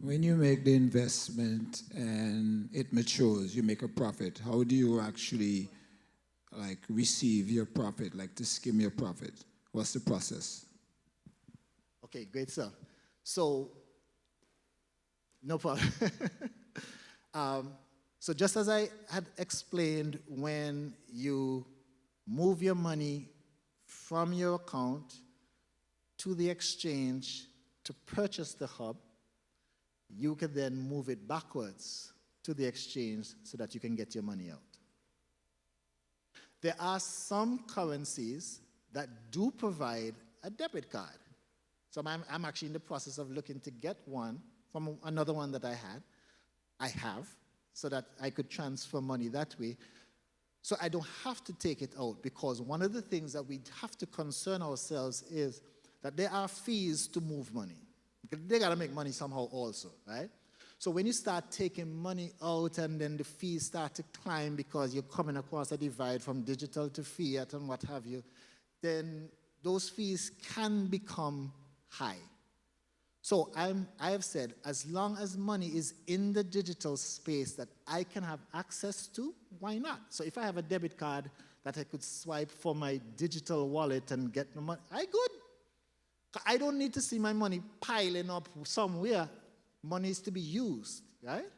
When you make the investment and it matures, you make a profit, how do you actually receive your profit, to skim your profit? What's the process? Okay, great, sir. So, no problem. So just as I had explained, when you move your money from your account to the exchange to purchase the hub, you can then move it backwards to the exchange so that you can get your money out. There are some currencies that do provide a debit card. So I'm actually in the process of looking to get one from another one that I have, so that I could transfer money that way. So I don't have to take it out, because one of the things that we have to concern ourselves is that there are fees to move money. They got to make money somehow also, right? So when you start taking money out and then the fees start to climb because you're coming across a divide from digital to fiat and what have you, then those fees can become high. So I have said, as long as money is in the digital space that I can have access to, why not? So if I have a debit card that I could swipe for my digital wallet and get the money, I good. I don't need to see my money piling up somewhere. Money is to be used, right?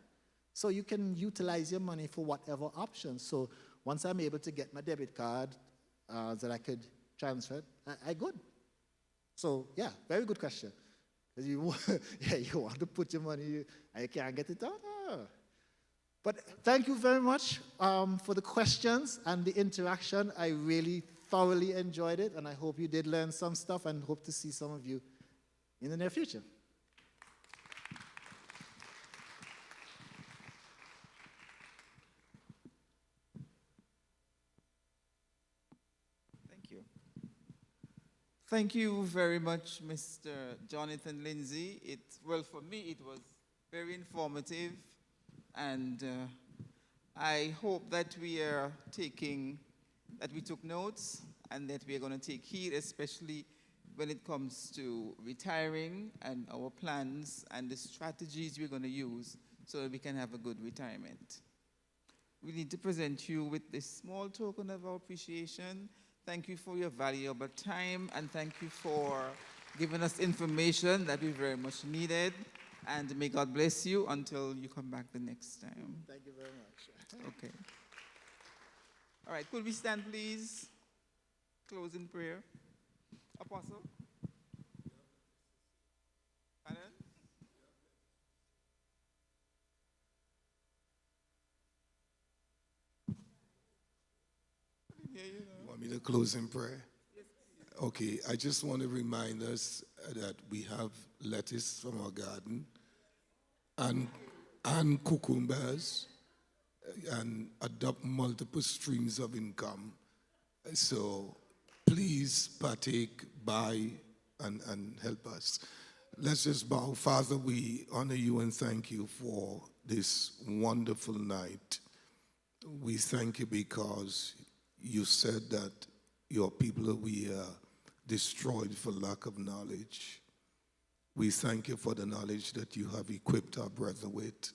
So you can utilize your money for whatever option. So once I'm able to get my debit card that I could transfer, I good. So yeah, very good question. Because you want to put your money, and you can't get it out. But thank you very much for the questions and the interaction. I really thoroughly enjoyed it, and I hope you did learn some stuff, and hope to see some of you in the near future. Thank you. Thank you very much, Mr. Jonathan Lindsay. Well, for me, it was very informative, and I hope that we took notes and that we are going to take heed, especially when it comes to retiring and our plans and the strategies we're going to use so that we can have a good retirement. We need to present you with this small token of our appreciation. Thank you for your valuable time, and thank you for giving us information that we very much needed. And may God bless you until you come back the next time. Thank you very much. Okay. All right, could we stand, please? Close in prayer. Apostle? Pardon? I didn't hear you now. Want me to close in prayer? Okay, I just want to remind us that we have lettuce from our garden and cucumbers and adopt multiple streams of income. So please partake, buy, and help us. Let's just bow. Father, we honor you and thank you for this wonderful night. We thank you because you said that your people will be destroyed for lack of knowledge. We thank you for the knowledge that you have equipped our brother with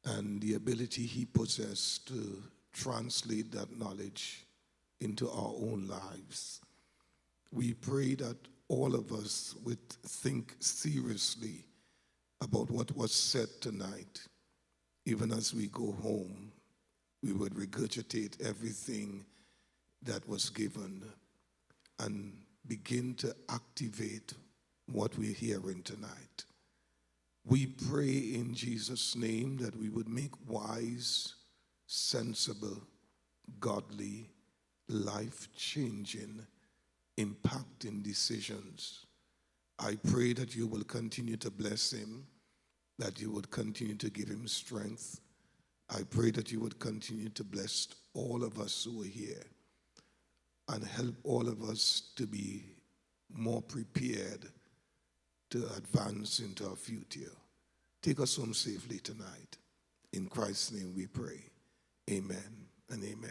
and the ability he possessed to translate that knowledge into our own lives. We pray that all of us would think seriously about what was said tonight. Even as we go home, we would regurgitate everything that was given and begin to activate what we're hearing tonight. We pray in Jesus' name that we would make wise, sensible, godly, life-changing, impacting decisions. I pray that you will continue to bless him, that you would continue to give him strength. I pray that you would continue to bless all of us who are here and help all of us to be more prepared to advance into our future. Take us home safely tonight. In Christ's name we pray. Amen and amen.